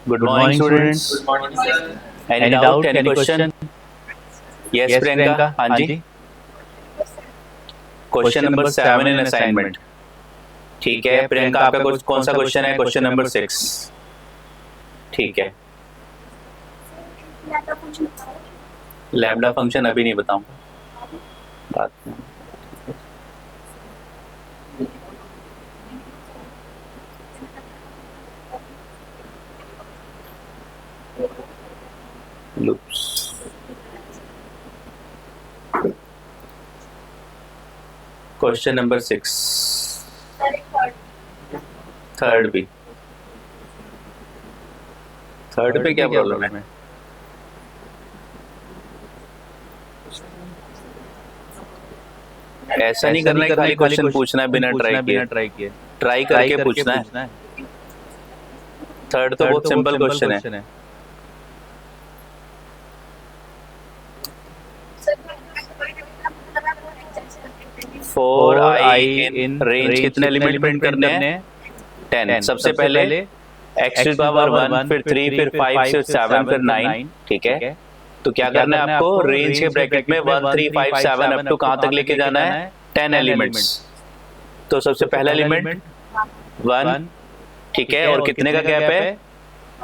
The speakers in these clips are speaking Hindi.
Good Good morning, morning, students. students. Good morning, sir. Any doubt? Any question? Yes, Priyanka. हाँ जी. Question number 7 in assignment. ठीक है प्रियंका, आपका कौन सा क्वेश्चन है? Question number 6. ठीक है. लैम्डा फंक्शन अभी नहीं बताऊंगा. बात लूप्स. Question number 6. थर्ड भी. थर्ड पे क्या प्रॉब्लम है? ऐसा नहीं करना है, खाली क्वेश्चन पूछना है बिना ट्राई किए. ट्राई करके पूछना है. थर्ड तो बहुत सिंपल क्वेश्चन है. फोर आई इन रेंज कितने एलिमेंट प्रिंट करने हैं? 10. सबसे पहले x टू पावर 1, फिर 3, फिर 5, फिर 7, फिर 9. ठीक है. तो क्या करना है आपको? रेंज के ब्रैकेट में 1, 3, 5, 7 अप टू कहां तक लेके जाना है? 10 एलिमेंट्स. तो सबसे पहला एलिमेंट 1. ठीक है. और कितने का गैप है?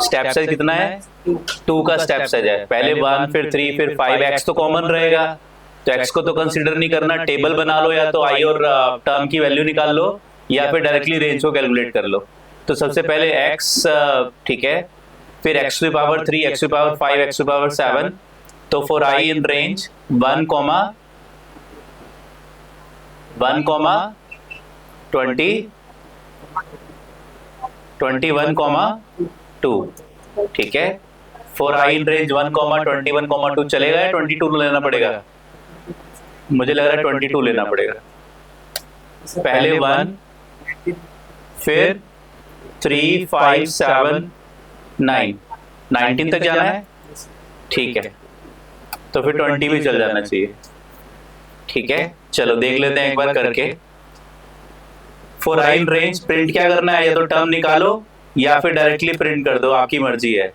स्टेप साइज कितना है? 2 का स्टेप साइज है. पहले 1, फिर 3, फिर 5. x तो कॉमन रहेगा, तो x को तो कंसीडर नहीं करना. टेबल बना लो, या तो i और टर्म की वैल्यू निकाल लो, या फिर डायरेक्टली रेंज को कैलकुलेट कर लो. तो सबसे पहले x, ठीक है, फिर x to power 3, x to power 5, x to power 7. तो फॉर i इन रेंज 1, 20, 21, 2. ठीक है. फॉर i इन रेंज 1, 21, 2 चलेगा या 22 लेना पड़ेगा? मुझे लग रहा है 22 लेना पड़ेगा. पहले 1, फिर 3, 5, 7, 9. 19 तक जाना है. ठीक है. तो फिर 20 भी चल जाना चाहिए. ठीक है. चलो देख लेते हैं एक बार करके. For I in range print क्या करना है? या तो टर्म निकालो या फिर डायरेक्टली प्रिंट कर दो, आपकी मर्जी है.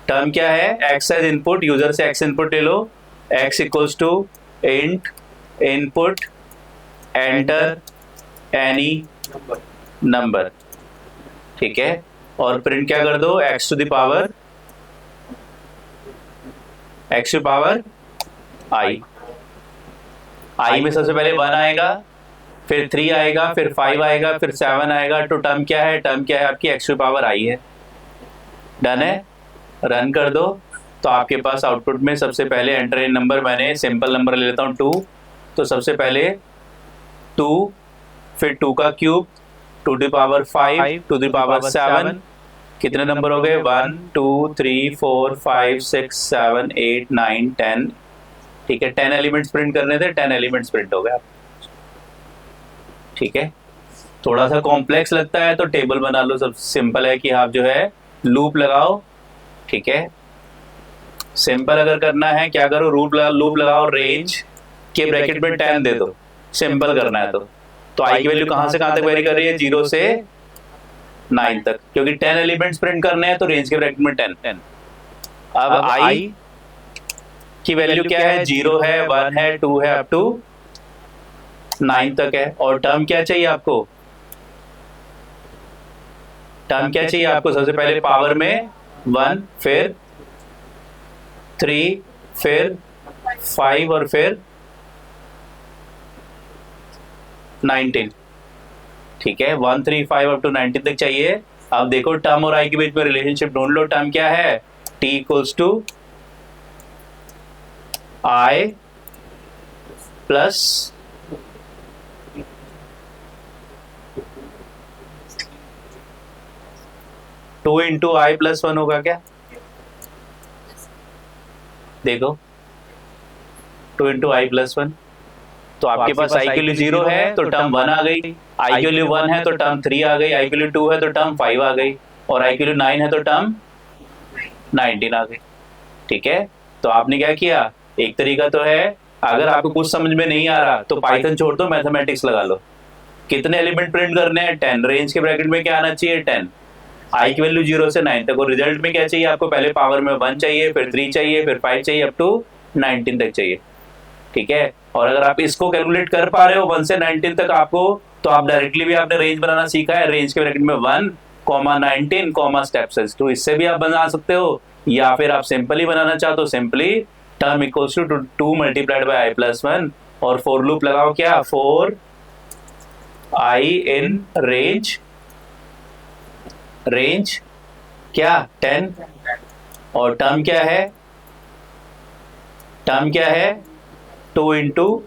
टर्म क्या है? x as input. यूजर से x इनपुट ले लो. x equals to int input enter any number. ठीक है. और प्रिंट क्या कर दो? x to the power i में सबसे पहले 1 आएगा, फिर 3 आएगा, फिर 5 आएगा, फिर 7 आएगा. तो टर्म क्या है? टर्म क्या है आपकी? x टू पावर i है. डन है. रन कर दो. तो आपके पास आउटपुट में सबसे पहले एंटर इन नंबर, मैंने सिंपल नंबर ले लेता हूँ 2. तो सबसे पहले 2, फिर 2 का cube, 2 to power 5, 2 to power 7. कितने नंबर हो गए? 1, 2, 3, 4, 5, 6, 7, 8, 9, 10. ठीक है. 10 एलिमेंट्स प्रिंट करने थे, 10 एलिमेंट्स प्रिंट हो गए. ठीक है. थोड़ा सा कॉम्प्लेक्स लगता है तो टेबल बना लो. सब सिंपल है कि आप जो है लूप लगाओ. ठीक है. सिंपल अगर करना है क्या करो? लूप लगाओ, रेंज के ब्रैकेट में 10 दे दो. सिंपल करना है तो i की वैल्यू कहां से कहां तक वेरी कर रही है? 0 से 9 तक, क्योंकि 10 एलिमेंट्स प्रिंट करने हैं तो रेंज के ब्रैकेट में 10. अब i की वैल्यू क्या है? 0 है, 1 है, 2 है, अप टू 9 तक है. और टर्म क्या चाहिए आपको? टर्म क्या चाहिए आपको? सबसे पहले पावर में 1, फिर 3, फिर 5 और फिर 19. ठीक है. 1, 3, 5 अप टू 19 तक चाहिए. अब देखो टर्म और i के बीच में रिलेशनशिप ढूंढ लो. टर्म क्या है? t equals to i plus 2 into i plus 1 होगा क्या? देखो 2 इंटू आई प्लस 1. तो आपके पास i के लिए 0 है तो टर्म 1 आ गई. i के लिए 1 है तो टर्म 3 आ गई. i के लिए 2 है तो टर्म 5 आ गई. और i के लिए 9 है तो टर्म 19 आ गई. ठीक है. तो आपने क्या किया? एक तरीका तो है, अगर आपको कुछ समझ में नहीं आ रहा तो पाइथन छोड़ दो, मैथमेटिक्स लगा लो. कितने एलिमेंट प्रिंट करने हैं? 10. रेंज के ब्रैकेट में क्या आना चाहिए? 10. आई की वैल्यू 0 से 9 तक, और रिजल्ट में क्या चाहिए आपको, पहले पावर में 1 चाहिए, फिर 3 चाहिए, फिर 5 चाहिए, अप टू 19 तक चाहिए, ठीक है। और अगर आप इसको कैलकुलेट कर पा रहे हो 1 से 19 तक आपको, तो आप डायरेक्टली भी आपने रेंज बनाना सीखा है, रेंज के ब्रैकेट में 1, 19, स्टेप साइज 2, इससे भी आप बना सकते हो, या फिर आप सिंपली बनाना चाहो तो simply term equals to 2 multiplied by I plus 1, और फॉर लूप लगाओ क्या, 4 आई इन रेंज क्या 10, और टर्म क्या है, 2 इंटू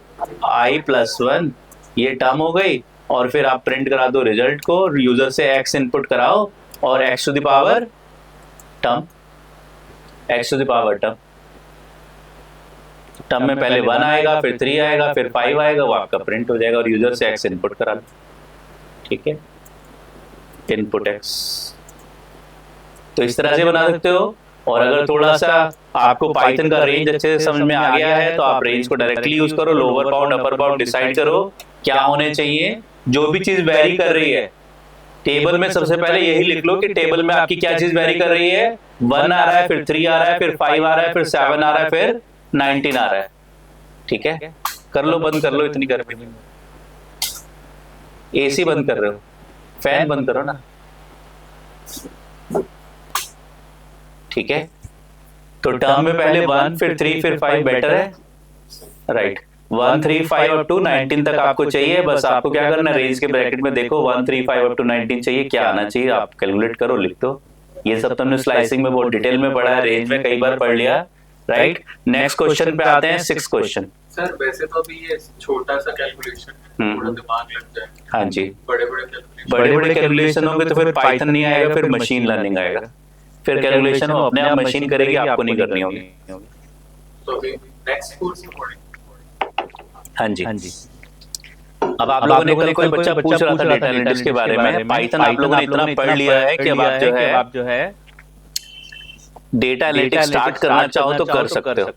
आई प्लस 1, ये टर्म हो गई। और फिर आप प्रिंट करा दो रिजल्ट को, यूजर से x इनपुट कराओ और x to the power term, term में पहले 1 आएगा, फिर 3 आएगा, फिर 5 आएगा, वो आपका प्रिंट हो जाएगा, और यूजर से x इनपुट करा लो, ठीक है, इनपुट x। तो इस तरह से बना सकते हो। और अगर थोड़ा सा आपको पाइथन का रेंज अच्छे से समझ में आ गया है तो आप रेंज को डायरेक्टली यूज करो, lower bound upper bound decide करो क्या होने चाहिए, जो भी चीज वेरी कर रही है टेबल में, सबसे पहले यही लिख लो कि टेबल में आपकी क्या चीज वेरी कर रही है, 1 आ रहा है, फिर 3 आ रहा है, फिर 5 आ रहा है, फिर 7 आ रहा है, फिर 19 आ रहा है, ठीक है। कर लो, बंद कर लो, इतनी गर्मी में एसी बंद कर रहे हो, फैन बंद करो ना, ठीक है। तो टर्म में पहले 1, फिर 3, फिर 5 बेटर है, राइट। 1, 3, 5 अप टू 19 तक आपको चाहिए, बस आपको क्या करना है, रेंज के ब्रैकेट में देखो 1, 3, 5 अप टू 19 चाहिए, क्या आना चाहिए आप कैलकुलेट करो, लिख दो। ये सब तुमने स्लाइसिंग में बहुत डिटेल में पढ़ा है, रेंज में कई बार पढ़ लिया, राइट। नेक्स्ट क्वेश्चन पे आते हैं, 6th क्वेश्चन। सर वैसे तो अभी ये छोटा सा कैलकुलेशन है, थोड़ा दिमाग लग जाए। हाँ जी, बड़े-बड़े कैलकुलेशन होंगे तो फिर पाइथन नहीं आएगा, फिर मशीन लर्निंग आएगा, फिर कैलकुलेशन वो अपने आप मशीन करेगी, आपको नहीं करनी होगी। तो अभी नेक्स्ट कोर्स में पढ़ेंगे। हाँ जी। अब आप लोगों ने कल कोई बच्चा पूछ रहा था डेटा एनालिटिक्स के बारे में, पाइथन आप लोगों ने इतना पढ़ लिया है कि अब आप जो है डेटा एनालिटिक्स स्टार्ट करना चाहो तो कर सकते हो,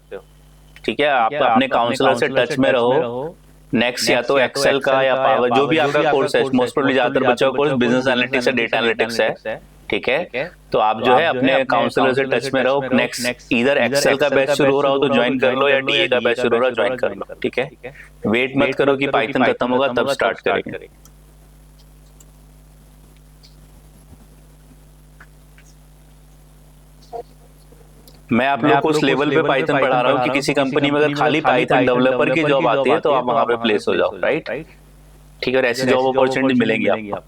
ठीक है। आप अपने काउंसलर से टच में रहो, नेक्स्ट या तो एक्सेल का या पावर, जो भी आपका कोर्स है, मोस्ट प्रोबेबली ज्यादातर बच्चों का कोर्स बिजनेस एनालिटिक्स या डेटा एनालिटिक्स है, ठीक है। तो आप जो है अपने काउंसलर से टच में रहो, नेक्स्ट इधर एक्सेल का बैच शुरू हो रहा हो तो ज्वाइन कर लो, या डीए का बैच शुरू हो रहा हो ज्वाइन कर लो, ठीक है। वेट मत करो कि पाइथन खत्म होगा तब स्टार्ट करेंगे। मैं आप लोग को उस लेवल पे पाइथन पढ़ा रहा हूँ कि किसी कंपनी में अगर खाली पाइथन डेवलपर की जॉब आती है तो आप वहां पे प्लेस हो जाओ, राइट, ठीक है। ऐसी जॉब अपॉर्चुनिटी मिलेंगी आपको।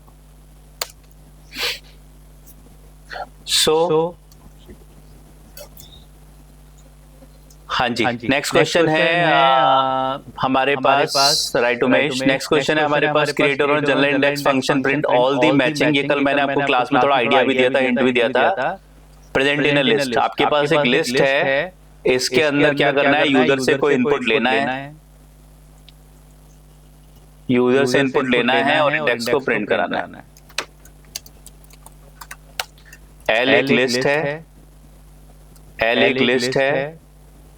सो हाँ जी, नेक्स्ट क्वेश्चन है हमारे पास, राइट उमेश, नेक्स्ट क्वेश्चन है हमारे पास, क्रिएटर और general index function print all the matching. ये कल मैंने आपको क्लास में थोड़ा आइडिया भी दिया था, हिंट भी दिया था। प्रेजेंट इन अ लिस्ट, आपके पास एक लिस्ट है, इसके अंदर क्या करना है, यूजर से कोई इनपुट लेना है, यूजर से इनपुट लेना है और इंडेक्स को प्रिंट कराना है। एल एक लिस्ट है,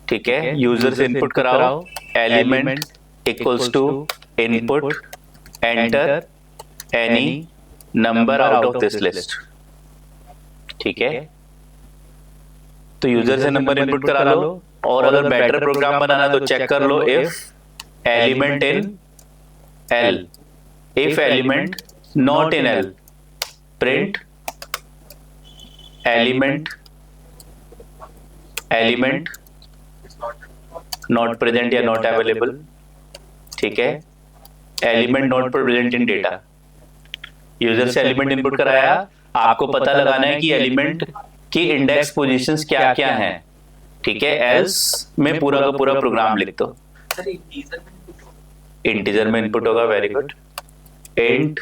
ठीक है। यूजर से इनपुट कराओ, element equals to input enter any number out of this list, ठीक है। तो यूजर से नंबर इनपुट करा लो, और अगर बेटर प्रोग्राम बनाना तो चेक कर लो, if element in L, if element not in L, print element not present या नॉट अवेलेबल, ठीक है। Element not present in data, user से एलिमेंट इनपुट कराया, आपको पता लगाना है कि एलिमेंट की इंडेक्स पोजीशंस क्या क्या हैं, ठीक है। एल्स में पूरा का पूरा प्रोग्राम लिख दो। इंटीजर में इनपुट होगा, वेरी गुड, इंट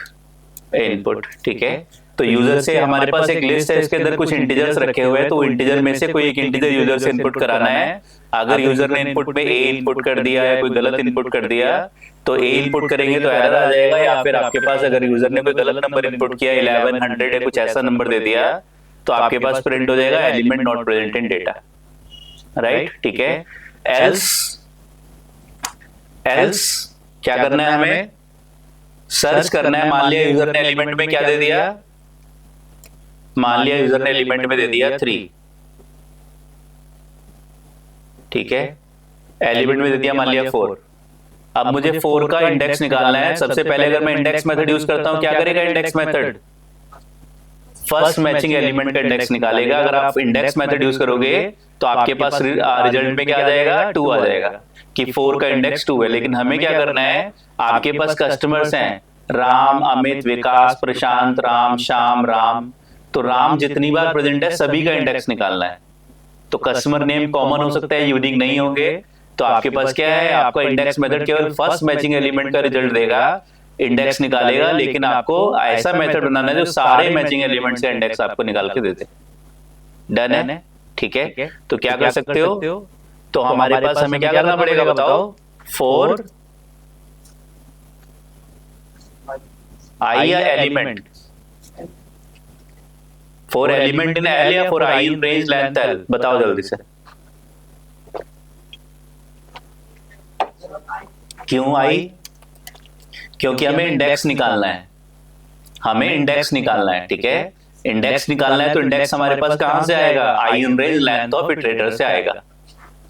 इनपुट, ठीक है। तो यूजर से हमारे पास एक लिस्ट है, इसके अंदर कुछ इंटीजर्स रखे हुए हैं, तो इंटीजर में से कोई एक इंटीजर यूजर से इनपुट कराना है। अगर यूजर ने इनपुट में ए इनपुट कर दिया है, कोई गलत इनपुट कर दिया, तो ए इनपुट करेंगे तो एरर आ जाएगा, या फिर आपके पास अगर यूजर ने कोई गलत नंबर इनपुट किया, 11, 100 है, कुछ ऐसा नंबर दे दिया, तो आपके पास प्रिंट हो जाएगा element not present in data, right, ठीक है। एल्स क्या करना है, हमें सर्च करना है। मान लिया यूजर ने एलिमेंट में क्या दे दिया, मान लिया यूजर ने एलिमेंट में दे दिया 3, ठीक है, एलिमेंट में दे दिया मान लिया 4। अब मुझे 4 का इंडेक्स निकालना है। सबसे पहले अगर मैं इंडेक्स मेथड यूज करता हूं, क्या करेगा index method? First matching element का इंडेक्स निकालेगा। अगर आप इंडेक्स मेथड यूज करोगे तो आपके पास रिजल्ट में क्या आ जाएगा? 2 आ जाएगा कि 4 का इंडेक्स 2 है। लेकिन हमें क्या करना है, आपके पास कस्टमर्स हैं राम, अमित, विकास, प्रशांत, राम, श्याम, राम, तो राम जितनी बार प्रेजेंट है सभी का इंडेक्स निकालना है। तो कस्टमर नेम कॉमन हो सकता है, यूनिक नहीं होंगे। तो आपके पास क्या है, आपका इंडेक्स मेथड केवल फर्स्ट मैचिंग एलिमेंट का रिजल्ट देगा, इंडेक्स निकालेगा, लेकिन आपको ऐसा मेथड बनाना है जो सारे मैचिंग एलिमेंट्स का इंडेक्स आपको निकाल के देते। डन है? ठीक है, तो क्या कर सकते हो? तो हमारे पास हमें क्या करना पड़ेगा बताओ? 4 आई या एलिमेंट, 4 एलिमेंट इन एल या 4 आई इन रेंज लेंथ एल, बताओ जल्दी से। क्यों आई? क्योंकि हमें इंडेक्स निकालना है, हमें इंडेक्स निकालना है, ठीक है। इंडेक्स निकालना है तो इंडेक्स हमारे पास कहां से आएगा? I in range length of iterator से आएगा।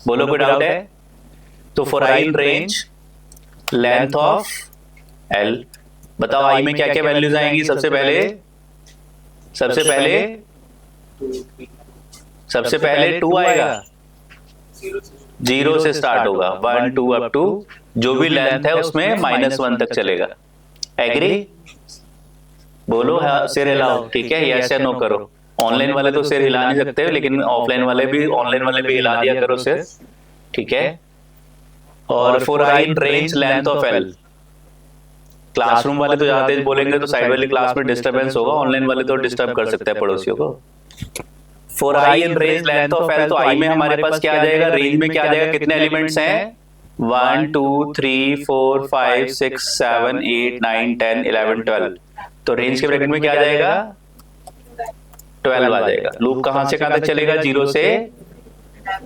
बोलो कोई डाउट है? तो for I in range length of L, बताओ आई में क्या क्या वैल्यूज आएंगी? सबसे पहले 2 आएगा, 0 से स्टार्ट होगा, 1 2 अप टू जो भी लेंथ है उसमें -1 तक चलेगा। एग्री? बोलो हाँ, सिर हिलाओ, ठीक है, यस या नो करो। ऑनलाइन वाले तो सिर हिला नहीं सकते, लेकिन ऑनलाइन वाले भी हिला दिया करो सिर, ठीक है। और for I in range length of L, classroom वाले तो ज्यादा तेज बोलेंगे तो साइड वाली क्लास में डिस्टर्बेंस होगा, ऑनलाइन वाले तो डिस्टर्ब कर सकते हैं पड़ोसियों को। For I in range length of L, तो आई में हमारे पास क्या आ जाएगा? रेंज में क्या आ जाएगा? कितने एलिमेंट्स हैं? 1 2 3 4 5 6 7 8 9 10 11 12। तो रेंज के ब्रैकेट में क्या आ जाएगा? 12 आ जाएगा। लूप कहां से कहां तक चलेगा? 0 से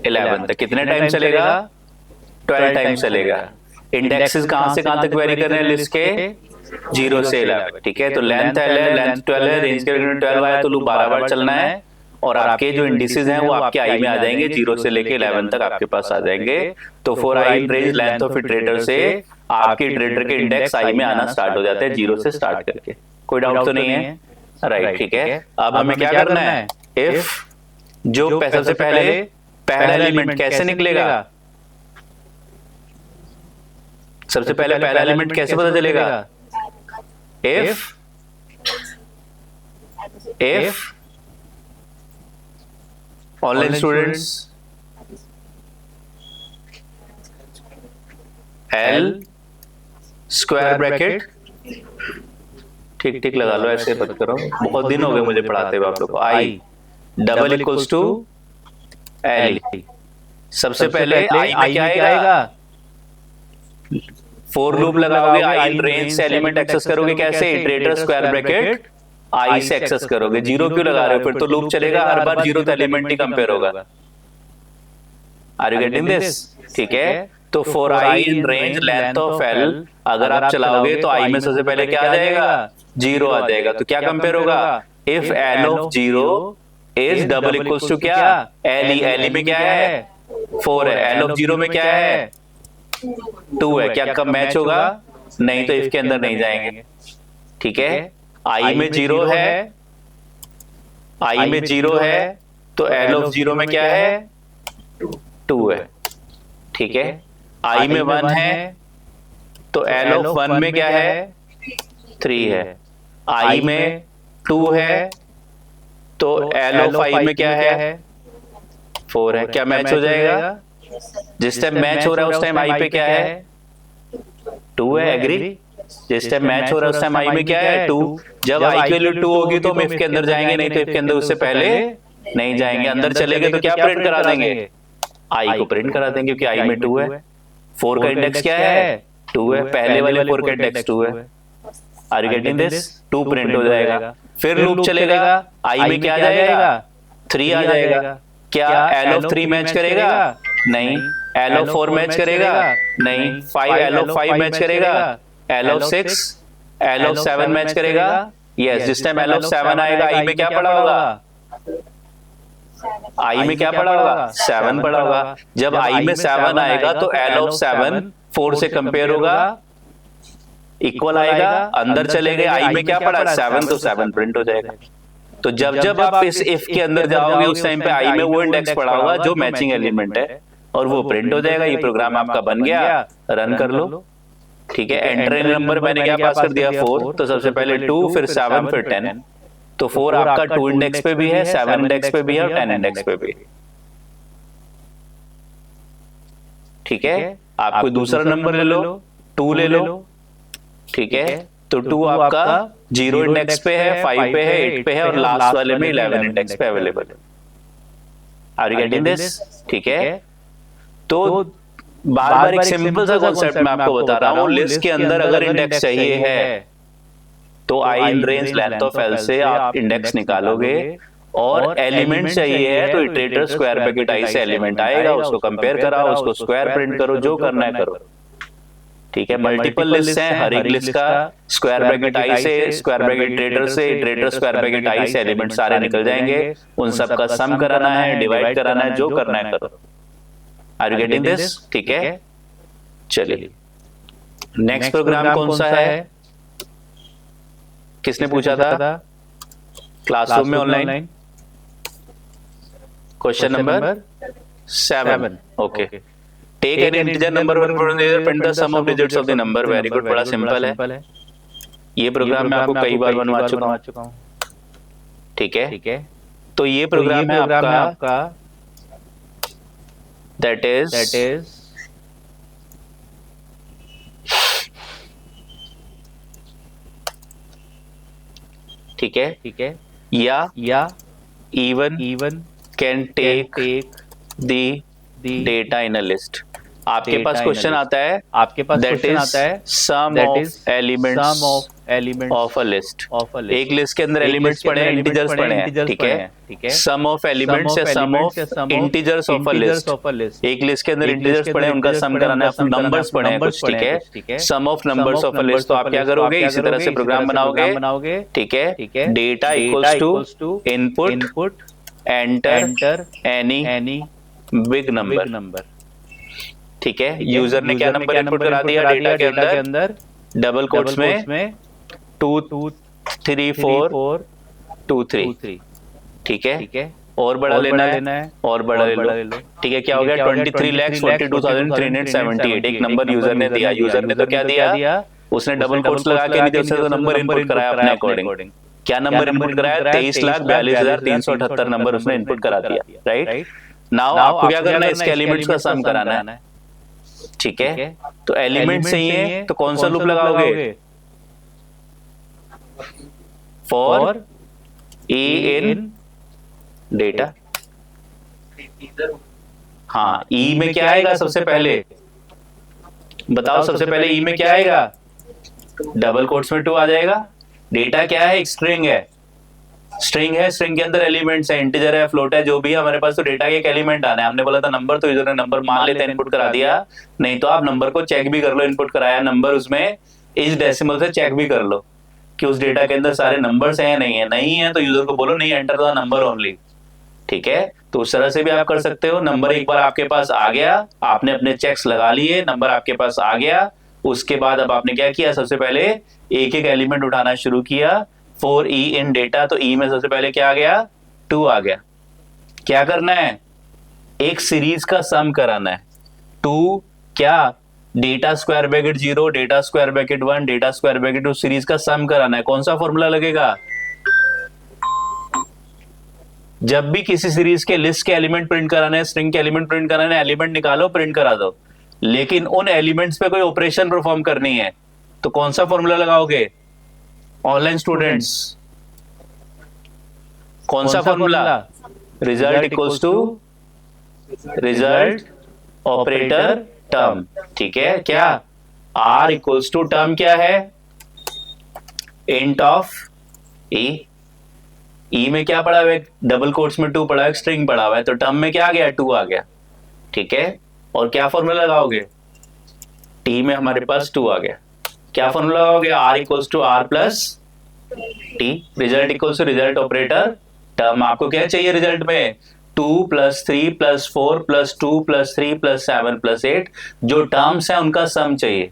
11 तक। कितने टाइम चलेगा? 12 टाइम चलेगा। इंडेक्सेस कहां से कहां तक वेरी कर रहे हैं लिस्ट के? 0 से 11, ठीक है। तो लेंथ एल है, लेंथ 12 है, रेंज के ब्रैकेट में 12 आया तो लूप 12 बार चलना है। और आपके जो इंडिसेस हैं वो आपके आई में आ जाएंगे, 0 से लेके 11 तक आपके पास आ जाएंगे। तो for I in range length of iterator से आपके इटरेटर के इंडेक्स आई में आना स्टार्ट हो जाते हैं 0 से स्टार्ट करके। कोई डाउट तो नहीं है? राइट, ठीक है। अब हमें क्या करना है? इफ जो सबसे पहले पहला एलिमेंट कैसे निकलेगा? सबसे पहले पहला एलिमेंट कैसे पता चलेगा? If online students L square bracket, ठीक ठीक लगा लो, ऐसे मत करो, बहुत दिन हो गए मुझे पढ़ाते हुए आप लोग को। I double equals to L. सबसे पहले आई में क्या आएगा? फोर लूप लगाओगे, आई इन रेंज से एलिमेंट एक्सेस करोगे कैसे? इटरेटर स्क्वायर ब्रैकेट आई से एक्सेस करोगे। 0 क्यों लगा रहे हो? फिर तो लूप चलेगा, हर बार 0th एलिमेंट ही कंपेयर होगा। Are you getting this? ठीक है। तो for I in range length of L अगर आप चलाओगे तो आई में सबसे पहले क्या आ जाएगा? 0 आ जाएगा। तो क्या कंपेयर होगा? If L of 0 is double equals to क्या? एल। एल में क्या है? 4 है। एल ऑफ 0 में क्या है? 2 है। क्या कब मैच होगा? नहीं, तो इफ के अंदर नहीं जाएंगे, ठीक है। आई में 0 है, आई में 0 है, तो एल ऑफ 0 में क्या है? 2 है, ठीक है। आई में 1 है, तो एल ऑफ 1 में क्या है? 3 है। आई में 2 है, तो एल ऑफ आई में क्या है? 4 है। क्या मैच हो जाएगा? जिस टाइम मैच हो रहा है उस टाइम आई पे क्या है? 2 है। एग्री? जिस टाइम मैच हो रहा है उस टाइम आई में क्या है? 2। जब आई की वैल्यू 2 होगी तो हम इफ के अंदर जाएंगे, नहीं तो इफ के अंदर उससे पहले नहीं जाएंगे। अंदर चलेंगे तो क्या प्रिंट करा देंगे? आई को प्रिंट करा देंगे, क्योंकि आई में 2 है। 4 का इंडेक्स क्या है? 2 है। पहले वाले 4 का इंडेक्स 2 है। Are you getting this? 2 print हो जाएगा। फिर लूप चलेगा, आई में क्या आ जाएगा? 3 आ जाएगा। क्या एल ऑफ 3 मैच करेगा? नहीं। एल ऑफ 4 मैच करेगा? नहीं। 5 एल ऑफ 5 मैच करेगा? L of 6 L of 7 match करेगा? यस, जिस टाइम L of 7 आएगा I में क्या पड़ा होगा? I में क्या पड़ा होगा? 7 पड़ा होगा। जब I में 7 आएगा तो L of 7 4 से कंपेयर होगा, इक्वल आएगा, अंदर चले गए, I में क्या पड़ा? 7, तो 7 प्रिंट हो जाएगा। तो जब जब आप इस इफ के अंदर जाओगे उस टाइम पे I में वो इंडेक्स पड़ा होगा जो मैचिंग एलिमेंट है और वो प्रिंट हो जाएगा। ये प्रोग्राम आपका बन गया, रन कर लो। ठीक है, एंटर इन नंबर मैंने क्या पास कर दिया? 4। तो सबसे पहले 2, फिर 7, फिर 10। तो 4 आपका 2 इंडेक्स पे भी है, 7 इंडेक्स पे भी है और 10 इंडेक्स पे भी। ठीक है, आप कोई दूसरा नंबर ले लो, 2 ले लो। ठीक है, तो 2 आपका 0 इंडेक्स पे है, 5 पे है, 8 पे है और लास्ट वाले में 11 इंडेक्स पे अवेलेबल है। Are you getting this? ठीक है, तो बार बार एक सिंपल सा कॉन्सेप्ट मैं आपको बता रहा हूं। लिस्ट के अंदर अगर इंडेक्स चाहिए है तो I in range length of L से आप इंडेक्स निकालोगे, और एलिमेंट चाहिए है तो इटरेटर स्क्वायर ब्रैकेट आई से एलिमेंट आएगा, उसको कंपेयर कराओ, उसको स्क्वायर प्रिंट करो, जो करना है करो। ठीक है, मल्टीपल लिस्ट हैं, हर एक लिस्ट का स्क्वायर ब्रैकेट आई से, स्क्वायर ब्रैकेट इटरेटर से, इटरेटर स्क्वायर ब्रैकेट आई से एलिमेंट सारे निकल जाएंगे। उन सब का सम कराना है, डिवाइड कराना है, जो करना है करो। Are you getting this? ठीक है, चलिए नेक्स्ट प्रोग्राम कौन सा है? किसने पूछा था क्लासरूम में online? Question number 7। Okay, take an integer number 1 print the sum of digits of the number. Very good, बड़ा सिंपल है। ये प्रोग्राम मैं आपको कई बार बनवा चुका हूं। ठीक है, तो ये प्रोग्राम है आपका दैट इज ठीक है, या even can take the data in a list। आपके पास क्वेश्चन आता है, that is sum of elements of a list। एक लिस्ट के अंदर एलिमेंट्स पड़े हैं, इंटीजर्स पड़े हैं। ठीक है, सम ऑफ एलिमेंट्स या sum of integers of a list. एक लिस्ट के अंदर इंटीजर्स पड़े हैं, उनका सम कराना है, नंबर्स पड़े हैं कुछ। ठीक है, sum of numbers of a list. तो आप क्या करोगे? इसी तरह से प्रोग्राम बनाओगे। ठीक है, data equals to input enter any big number. ठीक है, यूजर ने क्या नंबर इनपुट करा दिया डेटा के अंदर? डबल कोट्स में 2 3 4 2 3। ठीक है, और बड़ा लेना है और बड़ा ले लो। ठीक है, क्या हो गया? 23,42,378। एक नंबर यूजर ने दिया। यूजर ने तो क्या दिया? उसने डबल कोट्स लगा के नहीं दिया, उसने तो नंबर इनपुट कराया अपने अकॉर्डिंग। क्या नंबर इनपुट कराया? 23,42,378 नंबर उसने इनपुट करा दिया। राइट, नाउ आपको क्या करना है? इसके एलिमेंट्स का सम कराना है। ठीक है, तो एलिमेंट चाहिए तो कौन सा लूप लगाओगे? For E in data. हाँ, ई में क्या आएगा सबसे पहले? बताओ, सबसे पहले ई में क्या आएगा? डबल कोट्स में 2 आ जाएगा। डेटा क्या है? एक स्ट्रिंग है। स्ट्रिंग के अंदर एलिमेंट्स है, इंटीजर है, फ्लोट है, जो भी है हमारे पास। तो डेटा के एक एलिमेंट आना है। हमने बोला था नंबर, तो यूजर ने नंबर मान लेते इनपुट करा दिया। नहीं तो आप नंबर को चेक भी कर लो, इनपुट कराया नंबर, उसमें इस डेसिमल से चेक भी कर लो कि उस डेटा के अंदर सारे नंबर्स हैं या नहीं है। तो यूजर को बोलो नहीं, एंटर द नंबर ओनली। ठीक है, तो उस तरह से भी आप कर सकते हो। नंबर एक बार आपके पास आ गया, आपने अपने चेक्स लगा लिए, नंबर आपके पास आ गया। उसके बाद अब आपने क्या किया? सबसे पहले एक एक एलिमेंट उठाना शुरू किया फॉर ई इन डेटा। तो ई में सबसे पहले क्या आ गया? 2 आ गया। क्या करना है? एक सीरीज का सम कराना है। 2 क्या? Data square bracket 0, data square bracket 1, data square bracket 2 series का सम कराना है। कौन सा फॉर्मूला लगेगा? जब भी किसी सीरीज के लिस्ट के एलिमेंट प्रिंट कराना है, स्ट्रिंग के एलिमेंट प्रिंट कराना है, एलिमेंट निकालो, प्रिंट करा दो। लेकिन उन एलिमेंट्स पे कोई ऑपरेशन परफॉर्म करनी है तो कौन सा फॉर्मूला लगाओगे? ऑनलाइन स्टूडेंट्स, कौन सा formula? Result equals to result operator term. ठीक है, क्या? आर इक्वल्स टू टर्म क्या है? इंट ऑफ ई। ई में क्या पड़ा हुआ है? डबल कोट्स में 2 पड़ा है, स्ट्रिंग पड़ा हुआ है। तो टर्म में क्या आ गया? 2 आ गया। ठीक है, और क्या फॉर्मूला लगाओगे? टी में हमारे पास 2 आ गया। क्या फॉर्मूला लगाओगे? R equals to R plus T. Result equals to result operator term. आपको क्या चाहिए रिजल्ट में? 2 + 3 + 4 + 2 + 3 + 7 + 8 जो टर्म्स है उनका सम चाहिए।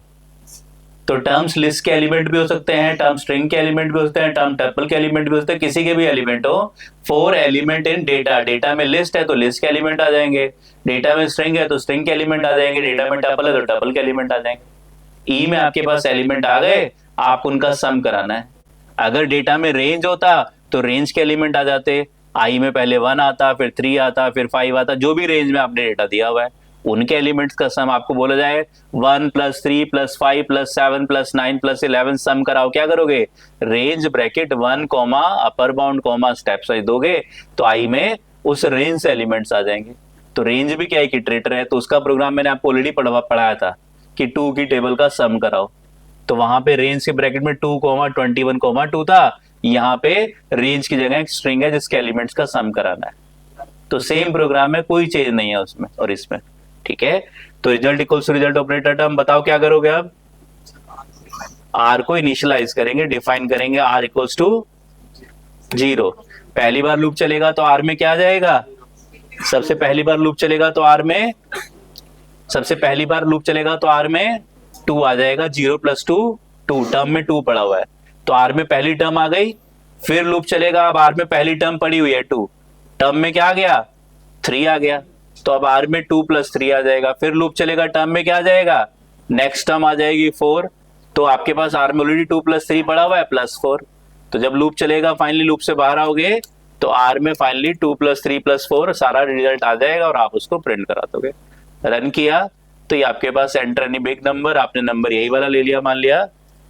तो टर्म्स लिस्ट के एलिमेंट भी हो सकते हैं, टर्म स्ट्रिंग के एलिमेंट भी हो सकते हैं, टर्म टपल के एलिमेंट भी हो सकते हैं, किसी के भी एलिमेंट हो। 4 एलिमेंट इन डेटा। डेटा में लिस्ट है तो लिस्ट के एलिमेंट आ जाएंगे, डेटा में स्ट्रिंग है तो स्ट्रिंग के एलिमेंट आ जाएंगे, डेटा में टपल है तो टपल के एलिमेंट आ जाएंगे। ई में आपके पास एलिमेंट आ गए, आप उनका सम कराना है। अगर डेटा में रेंज होता तो रेंज के एलिमेंट आ जाते। आई में पहले 1 आता, फिर 3 आता, फिर 5 आता, जो भी रेंज में आपने डेटा दिया हुआ है उनके एलिमेंट्स का सम आपको बोला जाए 1 + 3 + 5 + 7 + 9 + 11 सम कराओ। क्या करोगे? Range bracket 1 comma upper bound comma step size दोगे तो आई में उस रेंज से एलिमेंट्स आ जाएंगे। तो रेंज भी क्या है? इटरेटर है, तो उसका प्रोग्राम मैंने आपको ऑलरेडी पढ़ाया था कि 2 की टेबल का सम कराओ। तो वहां पे रेंज के ब्रैकेट में 2, 21, 2 था। यहाँ पे रेंज की जगह एक स्ट्रिंग है जिसके एलिमेंट्स का सम कराना है। तो सेम प्रोग्राम में कोई चेंज नहीं है उसमें और इसमें। ठीक है, तो result equals to result operator term. बताओ क्या करोगे अब? आर को इनिशियलाइज करेंगे, डिफाइन करेंगे आर इक्वल्स टू 0। पहली बार लूप चलेगा तो आर में क्या आ जाएगा? सबसे पहली बार लूप चलेगा तो आर में 2 आ जाएगा। 0 + 2 2, टर्म में 2 पड़ा हुआ है तो आर में पहली टर्म आ गई। फिर लूप चलेगा, अब आर में पहली टर्म पड़ी हुई है 2, टर्म में क्या आ गया? 3 आ गया। तो अब आर में 2 + 3 आ जाएगा। फिर लूप चलेगा, टर्म में क्या आ जाएगा? नेक्स्ट टर्म आ जाएगी 4। तो आपके पास आर में ऑलरेडी 2 + 3 पड़ा हुआ है +4। तो जब लूप चलेगा, फाइनली लूप से बाहर आओगे तो आर में फाइनली 2 + 3 + 4 सारा रिजल्ट आ जाएगा और आप उसको प्रिंट करा दोगे। रन किया तो ये आपके पास एंटर एनी बिग नंबर, आपने नंबर यही वाला ले लिया मान लिया,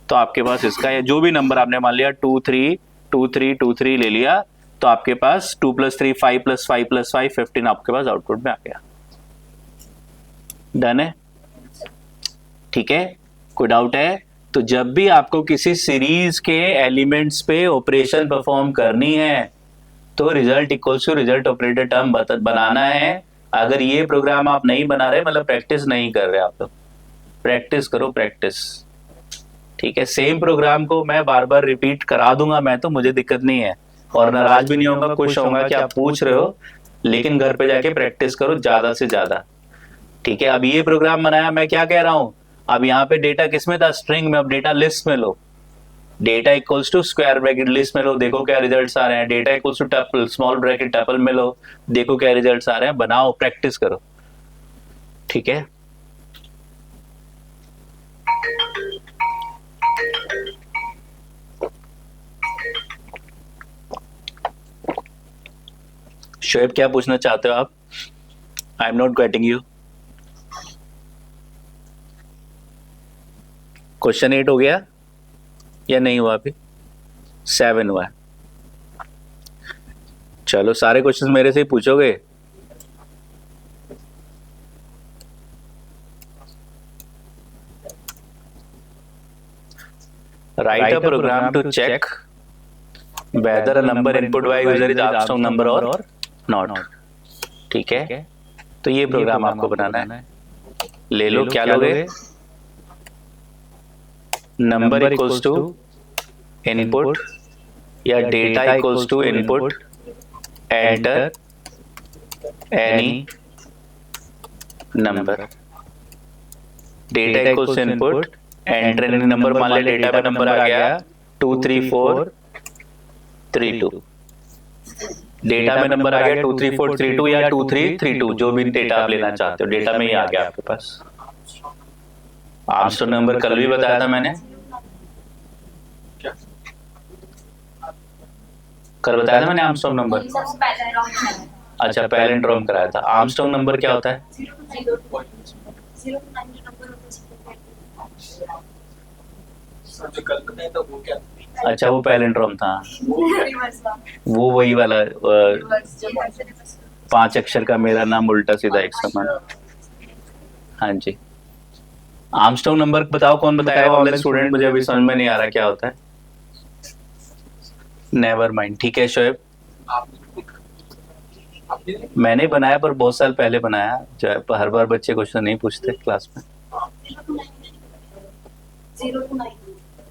तो आपके पास इसका या जो भी नंबर आपने मान लिया 2 3 2 3 2 3 ले लिया, तो आपके पास 2 + 3 5 + 5 + 5 15 आपके पास आउटपुट में आ गया। डन है? ठीक है, कोई डाउट है? तो जब भी आपको किसी सीरीज के एलिमेंट्स पे ऑपरेशन परफॉर्म करनी है तो result equals to result operator term बनाना है। अगर ये प्रोग्राम आप नहीं बना रहे, मतलब प्रैक्टिस नहीं कर रहे आप, तो प्रैक्टिस करो, प्रैक्टिस। ठीक है, सेम प्रोग्राम को मैं बार बार रिपीट करा दूंगा मैं, तो मुझे दिक्कत नहीं है और नाराज भी नहीं होगा, खुश होऊंगा कि आप पूछ रहे हो, लेकिन घर पे जाके प्रैक्टिस करो ज्यादा से ज्यादा। ठीक है, अब ये प्रोग्राम बनाया, मैं क्या कह रहा हूं, अब यहाँ पे डेटा किसमें था? स्ट्रिंग में। अब डेटा लिस्ट में लो, data equals to square bracket list में लो, देखो क्या रिजल्ट्स आ रहे हैं। Data equals to tuple small bracket tuple में लो, देखो क्या रिजल्ट्स आ रहे हैं। बनाओ, प्रैक्टिस करो। ठीक है, शोएब क्या पूछना चाहते हो आप? I am not getting you. Question 8 हो गया या नहीं हुआ? अभी 7 हुआ है। चलो, सारे क्वेश्चंस मेरे से ही पूछोगे? Write a program to check whether a number input by user is Armstrong number or not। ठीक है, तो ये प्रोग्राम आपको बनाना है। ले लो, क्या लोगे? नंबर इक्वल्स टू इनपुट या data equals to input, enter any number. Data equals to input, enter any number. मान लिया डेटा में नंबर आ गया 2 3 4 3 2। डेटा में नंबर आ गया 2 3 4 3 2 या 2 3 3 2, जो भी डेटा आप लेना चाहते हो, डेटा में ही आ गया आपके पास। आर्मस्ट्रांग नंबर कल भी बताया था मैंने, कल बताया था मैंने आर्मस्ट्रांग नंबर। अच्छा, पैलेंड्रोम कराया था। आर्मस्ट्रांग नंबर क्या होता है? अच्छा, वो पैलेंड्रोम था, वो वही वाला 5 अक्षर का मेरा नाम उल्टा सीधा एक समान। हाँ जी, आर्मस्ट्रांग नंबर बताओ, कौन बताएगा? ऑनलाइन स्टूडेंट, मुझे अभी समझ में नहीं आ रहा क्या होता है। Never mind. ठीक है शोएब, मैंने बनाया पर बहुत साल पहले बनाया, जो हर बार बच्चे क्वेश्चन नहीं पूछते क्लास में।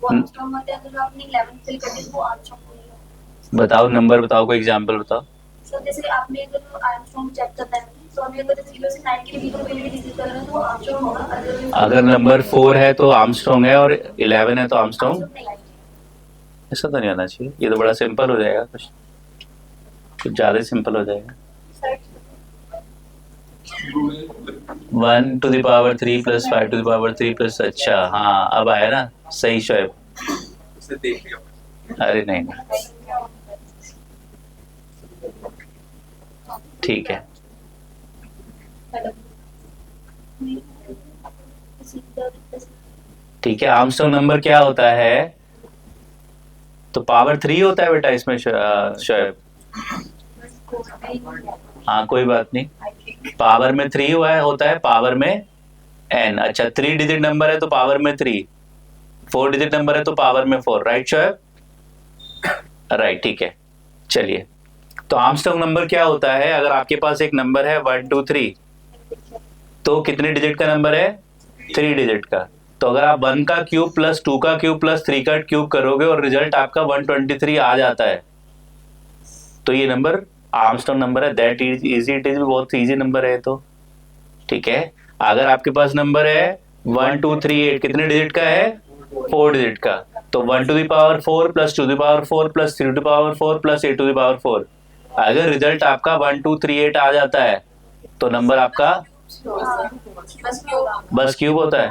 वो आर्मस्ट्रॉन्ग होते हैं, अगर आपने 11 फिल कर दी वो आर्मस्ट्रॉन्ग होगा। बताओ नंबर बताओ, कोई एग्जांपल बताओ। सर जैसे आपने अगर आर्मस्ट्रॉन्ग चेक करना है तो अभी अगर 0 से 9 के बीच में वैलिडिटी कर रहे हैं तो आर्मस्ट्रॉन्ग होगा। अगर नंबर 4 है तो आर्मस्ट्रॉन्ग है और 11 है तो आर्मस्ट्रॉन्ग। नहीं आएगी। ऐसा तो नहीं आना चाहिए, ये तो बड़ा सिंपल हो जाएगा, कुछ ज्यादा सिंपल हो जाएगा। 1 to the power 3 plus 5 to the power 3 plus, अच्छा हाँ अब आया ना सही शोएब। उसे देख लिया। अरे नहीं ठीक है। ठीक है, आर्मस्ट्रॉन्ग नंबर क्या होता है? तो पावर 3 होता है बेटा इसमें शोएब। हाँ कोई बात नहीं, पावर में 3 हुआ है, होता है पावर में n। अच्छा 3 डिजिट नंबर है तो पावर में 3, 4 डिजिट नंबर है तो पावर में 4, राइट शोएब? राइट, ठीक है। चलिए, तो आर्मस्ट्रॉन्ग नंबर क्या होता है? अगर आपके पास एक नंबर है 1 2 3 तो कितने डिजिट का नंबर है? 3 डिजिट का। तो अगर आप 1 का क्यूब प्लस 2 का क्यूब प्लस 3 का क्यूब करोगे और रिजल्ट आपका 123 आ जाता है, तो ये नंबर आर्मस्ट्रॉन्ग नंबर है। That is easy, it is बहुत इजी नंबर है तो। ठीक है, अगर आपके पास नंबर है 1 2 3 8, कितने डिजिट का है? 4 डिजिट का। तो 1 to the power 4 plus 2 to the power 4 plus 3 to the power 4 plus 8 to the power 4। अगर रिजल्ट आपका 1 2 3 8 आ जाता है तो नंबर आपका बस क्यूब होता है।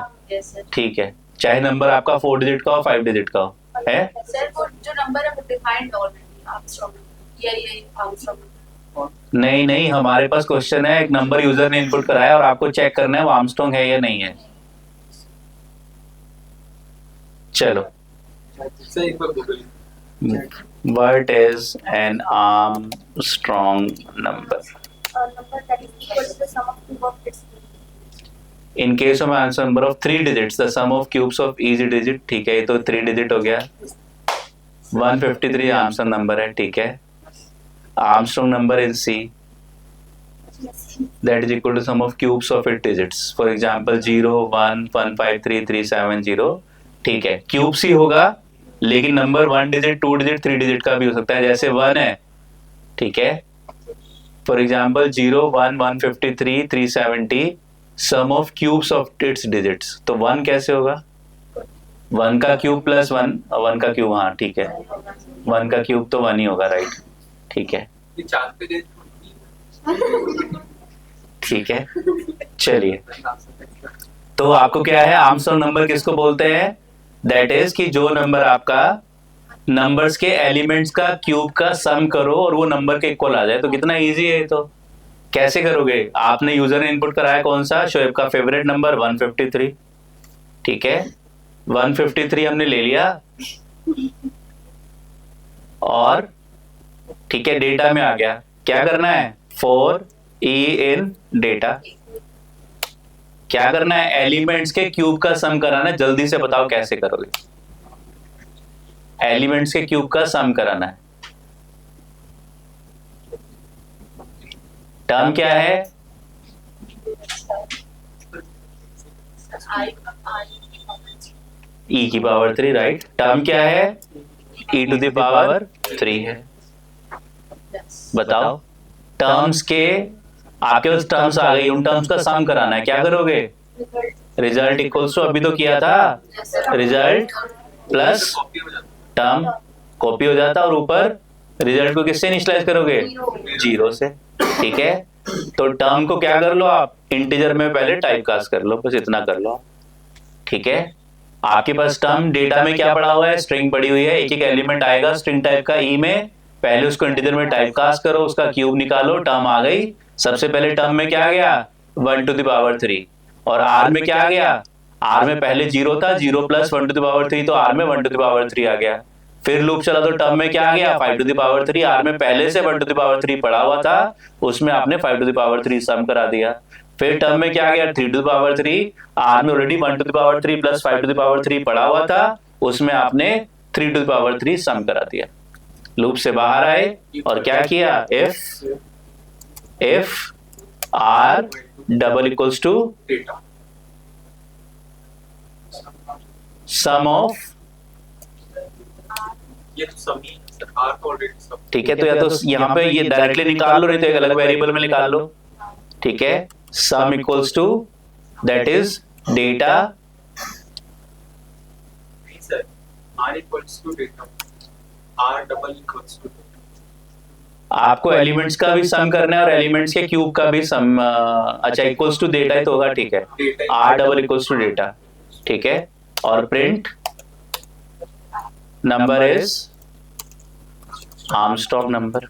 ठीक है, चाहे नंबर आपका 4 डिजिट का हो 5 डिजिट का हो, है? सर वो जो नंबर है वो डिफाइंड ऑलरेडी आर्मस्ट्रॉन्ग ये आर्मस्ट्रॉन्ग। नहीं नहीं, हमारे पास क्वेश्चन है, एक नंबर यूजर ने इनपुट कराया और आपको चेक करना है वो आर्मस्ट्रॉन्ग है या नहीं है। चलो, सर एक बार Google. What is an Armstrong number? number that is equal to the sum of two of its In case of answer number of 3 digits, the sum of cubes of each digit। ठीक है, ये तो 3 डिजिट हो गया। 153 आर्मस्ट्रॉन्ग नंबर है, ठीक है। Armstrong number in C that is equal to sum of cubes of its digits। For example 0 1 1 5 3 3 7 0। ठीक है, क्यूब C होगा, लेकिन नंबर 1 डिजिट 2 डिजिट 3 डिजिट का भी हो सकता है, जैसे 1 है। ठीक है, for example 0 1 153 370 sum of cubes of its digits. तो 1 कैसे होगा? 1 का क्यूब प्लस 1 और 1 का क्यूब, हाँ ठीक है, 1 का क्यूब तो 1 ही होगा, राइट। ठीक है, ये चांद पे गए ठीक है। चलिए, तो आपको क्या है, आर्मस्ट्रॉन्ग नंबर किसको बोलते हैं? दैट इज कि जो नंबर आपका नंबर्स के एलिमेंट्स का क्यूब का सम करो और वो नंबर के इक्वल आ जाए। तो कितना इजी है। तो कैसे करोगे? आपने यूजर ने इनपुट कराया कौन सा? शोएब का फेवरेट नंबर 153। ठीक है, 153 हमने ले लिया और ठीक है डेटा में आ गया। क्या करना है? 4e इन डेटा। क्या करना है? एलिमेंट्स के क्यूब का सम कराना है। जल्दी से बताओ कैसे करोगे? एलिमेंट्स के क्यूब का सम कराना है। टर्म क्या है? e की पावर 3, राइट। टर्म क्या है? e टू द पावर 3 है। बताओ, टर्म्स के आपके पास टर्म्स आ गई, उन टर्म्स का सम कराना है। क्या करोगे? रिजल्ट इक्वल्स टू, अभी तो किया था, रिजल्ट प्लस टर्म कॉपी हो जाता और ऊपर रिजल्ट को किससे इनिशियलाइज करोगे? 0 से। ठीक है, तो टर्म को क्या कर लो आप? इंटीजर में पहले टाइप कास्ट कर लो, बस इतना कर लो। ठीक है, आपके पास टर्म डेटा में क्या पड़ा हुआ है? स्ट्रिंग पड़ी हुई है, एक एक एलिमेंट आएगा स्ट्रिंग टाइप का ई में, पहले उसको इंटीजर में टाइप कास्ट करो, उसका क्यूब निकालो, टर्म आ गई। सबसे पहले टर्म में क्या आ गया? 1 टू द पावर 3। और आर में क्या आ गया? आर में पहले 0 था, 0 प्लस 1 टू द पावर 3, तो आर में 1 टू द पावर 3 आ गया। फिर लूप चला तो टर्म में क्या आ गया? 5 टू द पावर 3। आर में पहले से 1 टू द पावर 3 पड़ा हुआ था, उसमें आपने 5 टू द पावर 3 सम करा दिया। फिर टर्म में क्या आ गया? 3 टू द पावर 3। आर में already 1 to the power 3 plus 5 to the power 3 पड़ा हुआ था, उसमें आपने 3 टू द पावर 3 सम करा दिया। लूप से बाहर आए और क्या किया? If R double equals to data sum of ये तो समी सर आर तो ऑलरेडी सब ठीक है, तो या तो यहाँ पे ये डायरेक्टली निकाल लो, नहीं तो एक अलग वेरिएबल में निकाल लो। ठीक है, sum equals to that is data, नहीं sir R equals to data R double equals to आपको एलिमेंट्स का भी सम करना है और एलिमेंट्स के क्यूब का भी सम, अच्छा इक्वल्स टू डेटा ही तो होगा। ठीक है, R double equals to data. ठीक है, और print number is Armstrong number,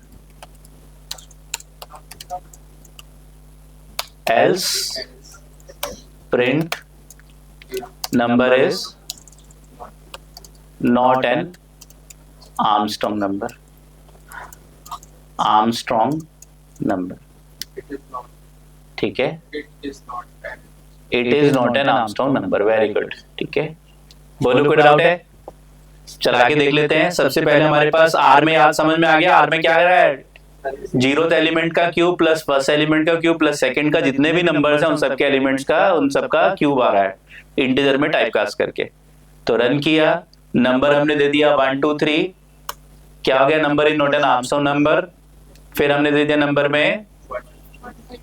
else print number is not an Armstrong number, Armstrong number. It is not ठीक है, it is not an it is not an Armstrong number. Very good. ठीक है, बोलो कोई डाउट है? चला के देख लेते हैं। सबसे पहले हमारे पास आर में याद समझ में आ गया। आर में क्या आ रहा है? जीरोथ एलिमेंट का क्यूब प्लस फर्स्ट एलिमेंट का क्यूब प्लस सेकंड का जितने भी नंबर्स हैं उन सबके एलिमेंट्स का, उन सबका क्यूब आ रहा है इंटीजर में टाइपकास्ट करके। तो रन किया, नंबर हमने दे दिया 1 2 3, क्या हो गया? Number is not an Armstrong number. फिर हमने दे दिया नंबर में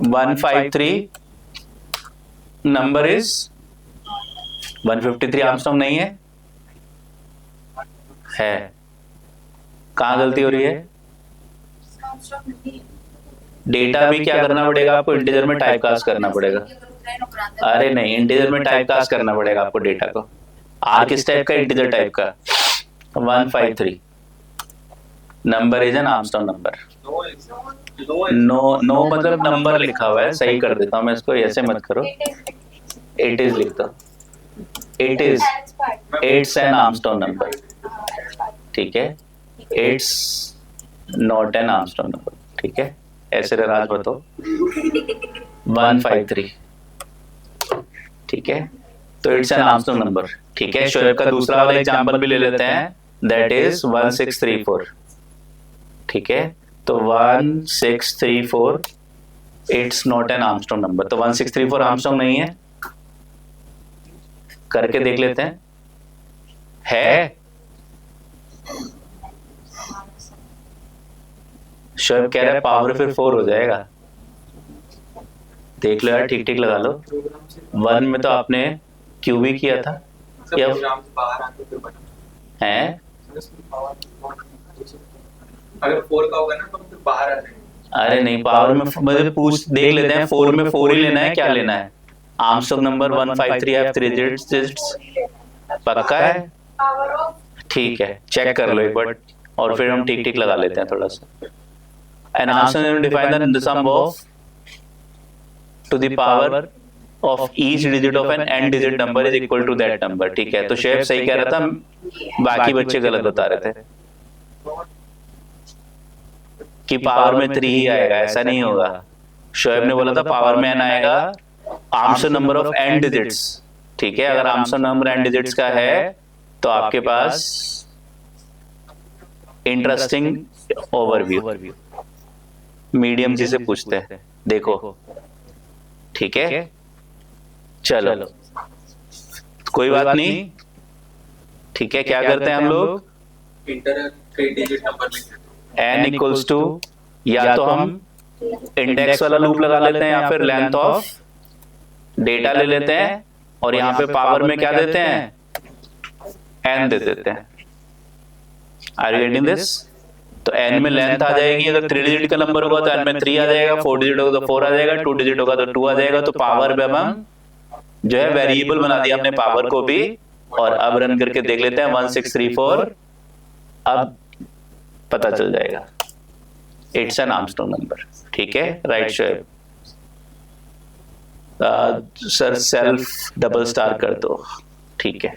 153, नंबर इज 153 आर्मस्ट्रॉन्ग नहीं है, है। कहाँ गलती हो रही है? डेटा में क्या करना पड़ेगा आपको? इंटीजर में टाइपकास्ट करना पड़ेगा। अरे नहीं, इंटीजर में टाइपकास्ट करना पड़ेगा आपको डेटा को। आर किस टाइप का? इंटीजर टाइप का। 153 number is an Armstrong number. No no मतलब नंबर लिखा हुआ है, सही कर देता हूँ मैं इसको, ऐसे मत करो। इट इज लिख दो, it is, it's an Armstrong number. ठीक है, it's not an Armstrong number. ठीक है, ऐसे राज बताओ 153। ठीक है, तो इट्स एन आर्मस्ट्रॉन्ग नंबर। ठीक है, शोएब का दूसरा वाला एग्जांपल भी ले लेते हैं, दैट इज 1634। ठीक है, तो 1634 it's not an Armstrong number. तो 1634 आर्मस्ट्रॉन्ग नहीं है, करके देख लेते हैं। है? शोएब कह रहा है पावर फिर 4 हो जाएगा। देख लो यार, ठीक ठीक लगा लो। 1 में तो आपने क्यूब ही किया था या प्रोग्राम से बाहर आके फिर बना है? अगर 4 का होगा ना तो हम फिर बाहर आ जाएंगे। अरे नहीं, पावर में मुझे पूछ देख लेते हैं। 4 में 4 ही लेना है, क्या लेना है? Armstrong number 153 have 3 digits. पक्का है? ठीक है, चेक कर लो एक बार और फिर हम ठीक ठीक लगा लेते हैं थोड़ा सा। An Armstrong number define the sum of to the power of each digit of an n digit number is equal to that number। ठीक है, तो शेफ सही कह रहा था, बाकी बच्चे गलत बता रहे थे कि पावर में 3 ही आएगा। ऐसा नहीं होगा। शोएब ने बोला था पावर में n आएगा, Armstrong number of n digits. ठीक है, अगर आर्मस्ट्रॉन्ग नंबर n डिजिट्स का है तो आपके पास इंटरेस्टिंग ओवरव्यू मीडियम जी से पूछते हैं, देखो। ठीक है, चलो कोई बात नहीं। ठीक है, क्या करते हैं हम लोग? इंटर 3 डिजिट नंबर लिखते हैं। n इक्वल्स टू, या तो हम इंडेक्स वाला लूप लगा लेते हैं या फिर लेंथ ऑफ डेटा ले लेते हैं और यहाँ पे पावर में क्या देते हैं? n दे देते हैं। Are you getting this? तो n में लेंथ आ जाएगी, अगर 3 डिजिट का नंबर होगा तो n में 3 आ जाएगा, 4 डिजिट होगा तो 4 आ जाएगा, 2 डिजिट होगा तो 2 आ जाएगा। तो पावर में हम जो है वेरिएबल बना दिया हमने पावर को भी। और अब रन करके देख लेते हैं 1634, अब पता चल जाएगा इट्स एन आर्मस्ट्रॉन्ग नंबर। ठीक है, right Shoaib? Sir self double star कर दो। ठीक है,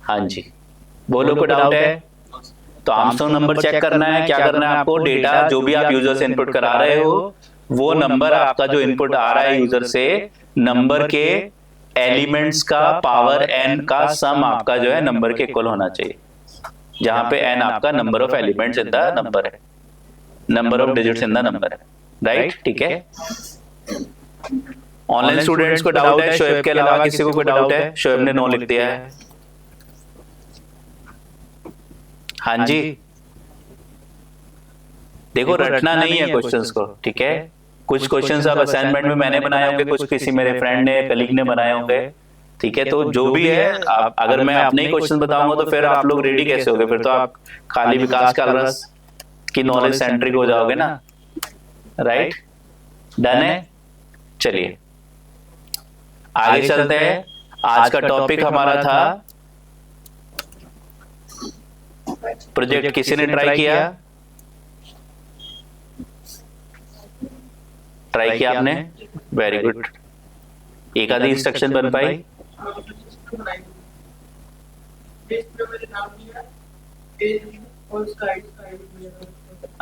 हाँ जी, बोलो कोई डाउट है? तो आर्मस्ट्रॉन्ग नंबर चेक करना है। क्या करना है आपको? डेटा जो भी आप यूजर से इनपुट करा रहे हो, वो नंबर आपका जो इनपुट आ रहा है यूजर से, नंबर के एलिमेंट्स का पावर n का सम आपका जो है नंबर के इक्वल होना चाहिए, जहां पे n आपका number of elements in the number है, number of digits in the number है। राइट? ठीक है, ऑनलाइन स्टूडेंट्स को डाउट है? शोएब के अलावा किसी को कोई डाउट है? शोएब ने 9 लिख दिया है। हाँ जी, देखो रटना नहीं है क्वेश्चंस को, ठीक है। कुछ क्वेश्चंस अब असाइनमेंट में मैंने बनाए होंगे, कुछ किसी मेरे फ्रेंड ने, कलीग ने बनाए होंगे, ठीक है। तो जो भी है, आप अगर मैं अपने ही क्वेश्चन बताऊंगा तो फिर आप लोग रेडी कैसे होगे? फिर तो आप खाली विकास कालरस की नॉलेज सेंट्रिक हो जाओगे ना, राइट। डन है, चलिए आगे चलते हैं। आज का टॉपिक हमारा था प्रोजेक्ट। किसी ने ट्राई किया? ट्राई किया आपने? Very good. एक आधी इंस्ट्रक्शन बन पाई?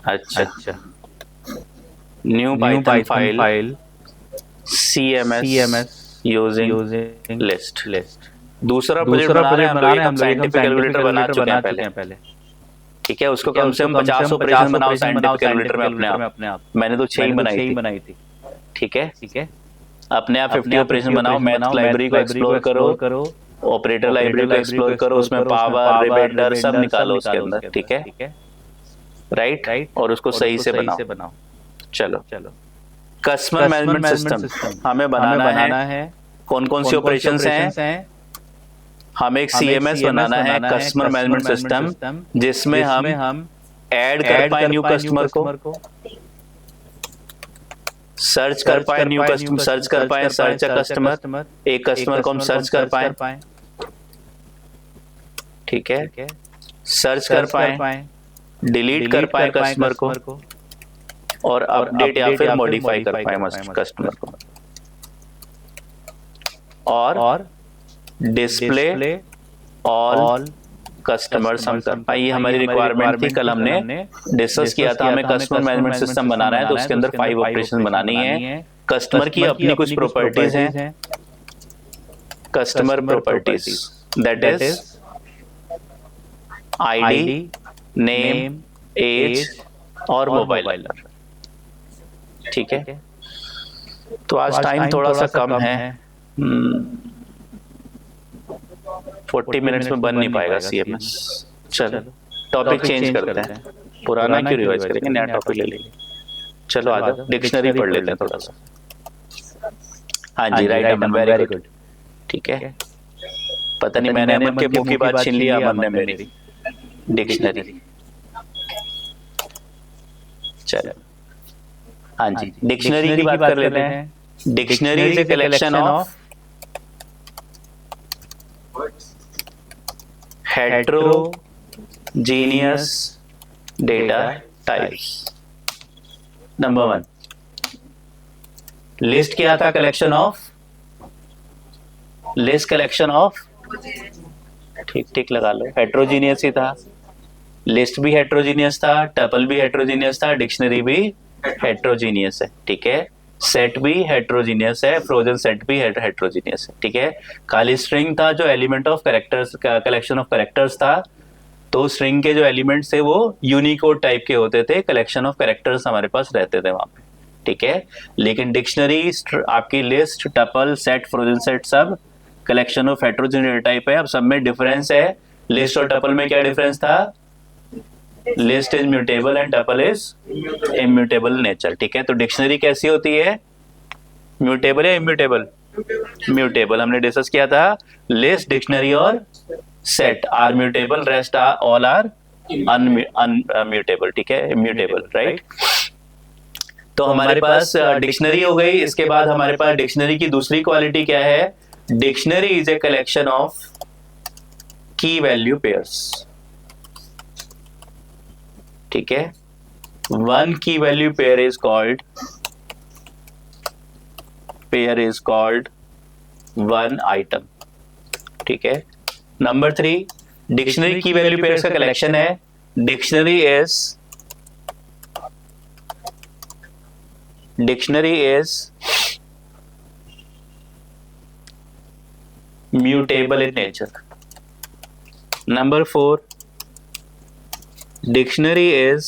अच्छा, new Python file CMS using list. दूसरा प्रोजेक्ट बना रहे हैं हम लोग, हम साइंटिफिक कैलकुलेटर बना चुके हैं पहले, ठीक है। उसको कम से कम 50 ऑपरेशन बनाओ साइंटिफिक कैलकुलेटर में अपने आप। मैंने तो 6 ही बनाई थी, ठीक है। अपने आप 50 ऑपरेशन बनाओ। मैथ लाइब्रेरी को एक्सप्लोर करो, ऑपरेटर लाइब्रेरी को एक्सप्लोर करो, उसमें पावर, रिमाइंडर सब निकालो उसके अंदर, ठीक है, राइट। और उसको सही से बनाओ। चलो, कस्टमर मैनेजमेंट सिस्टम हमें बनाना है। कौन कौन सी ऑपरेशंस हैं? हमें एक CMS बनाना है, कस्टमर मैनेजमेंट सिस्टम, जिसमें हम ऐड कर पाए न्यू कस्टमर को, सर्च कर पाए न्यू कस्टमर, सर्च कर पाए सर्च अ कस्टमर, एक कस्टमर को हम सर्च कर पाए, ठीक है। सर्च कर पाए, डिलीट कर पाए कस्टमर को, और अपडेट या फिर मॉडिफाई कर पाए कस्टमर को, और डिस्प्ले ऑल कस्टमर्स हम कर पाए। ये हमारी रिक्वायरमेंट थी, कल हमने डिस्कस किया था। हमें कस्टमर मैनेजमेंट सिस्टम बनाना है तो उसके अंदर 5 ऑपरेशन बनानी है। कस्टमर की अपनी कुछ प्रॉपर्टीज हैं, customer properties, that is ID, name, age और मोबाइल नंबर, ठीक है। तो आज टाइम थोड़ा सा कम है, 40 मिनट्स में बन नहीं पाएगा CMS। चलो टॉपिक चेंज करते हैं, पुराना क्यों रिवाइज करेंगे, नया टॉपिक ले लेंगे। चलो आ जाओ, डिक्शनरी पढ़ लेते हैं थोड़ा सा। हाँ जी, राइट अमन, वेरी गुड, ठीक है। पता नहीं मैंने अमन के मुंह की बात छीन लिया, अमन ने मेरी डिक्शनरी। चलो हाँ जी, डिक्शनरी की बात कर लेते हैं। Dictionary is a collection of heterogeneous data types। Number 1, list क्या था? Collection of, list collection of, ठीक लगा लो, हेट्रोजीनियस ही था। लिस्ट भी हेट्रोजीनियस था, टपल भी हेट्रोजीनियस था, डिक्शनरी भी हेट्रोजीनियस है, ठीक है। सेट भी हेट्रोजीनियस है, फ्रोजन सेट भी हेट्रोजीनियस है, ठीक है। खाली स्ट्रिंग था जो element of characters, collection of characters था, तो स्ट्रिंग के जो एलिमेंट्स थे वो यूनिकोड टाइप के होते थे, कलेक्शन ऑफ कैरेक्टर्स हमारे पास रहते थे वहां पे, ठीक है। लेकिन डिक्शनरी आपकी list, tuple, set, frozen set सब कलेक्शन ऑफ हेट्रोजीनियस टाइप है। अब सब में डिफरेंस है। लिस्ट और टपल में क्या डिफरेंस था? List is mutable and tuple is immutable nature, ठीक है। तो डिक्शनरी कैसी होती है? म्यूटेबल या इम्यूटेबल? म्यूटेबल। हमने डिस्कस किया था लिस्ट, डिक्शनरी और set are mutable, rest are all are unmutable, ठीक है, इम्यूटेबल, राइट। तो हमारे पास डिक्शनरी हो गई। इसके बाद हमारे पास डिक्शनरी की दूसरी क्वालिटी क्या है? Dictionary is a collection of key value pairs, ठीक है। वन की value pair is called one item, ठीक है। नंबर 3, डिक्शनरी की वैल्यू पेयर्स का कलेक्शन है। Dictionary is mutable in nature. Number 4, dictionary is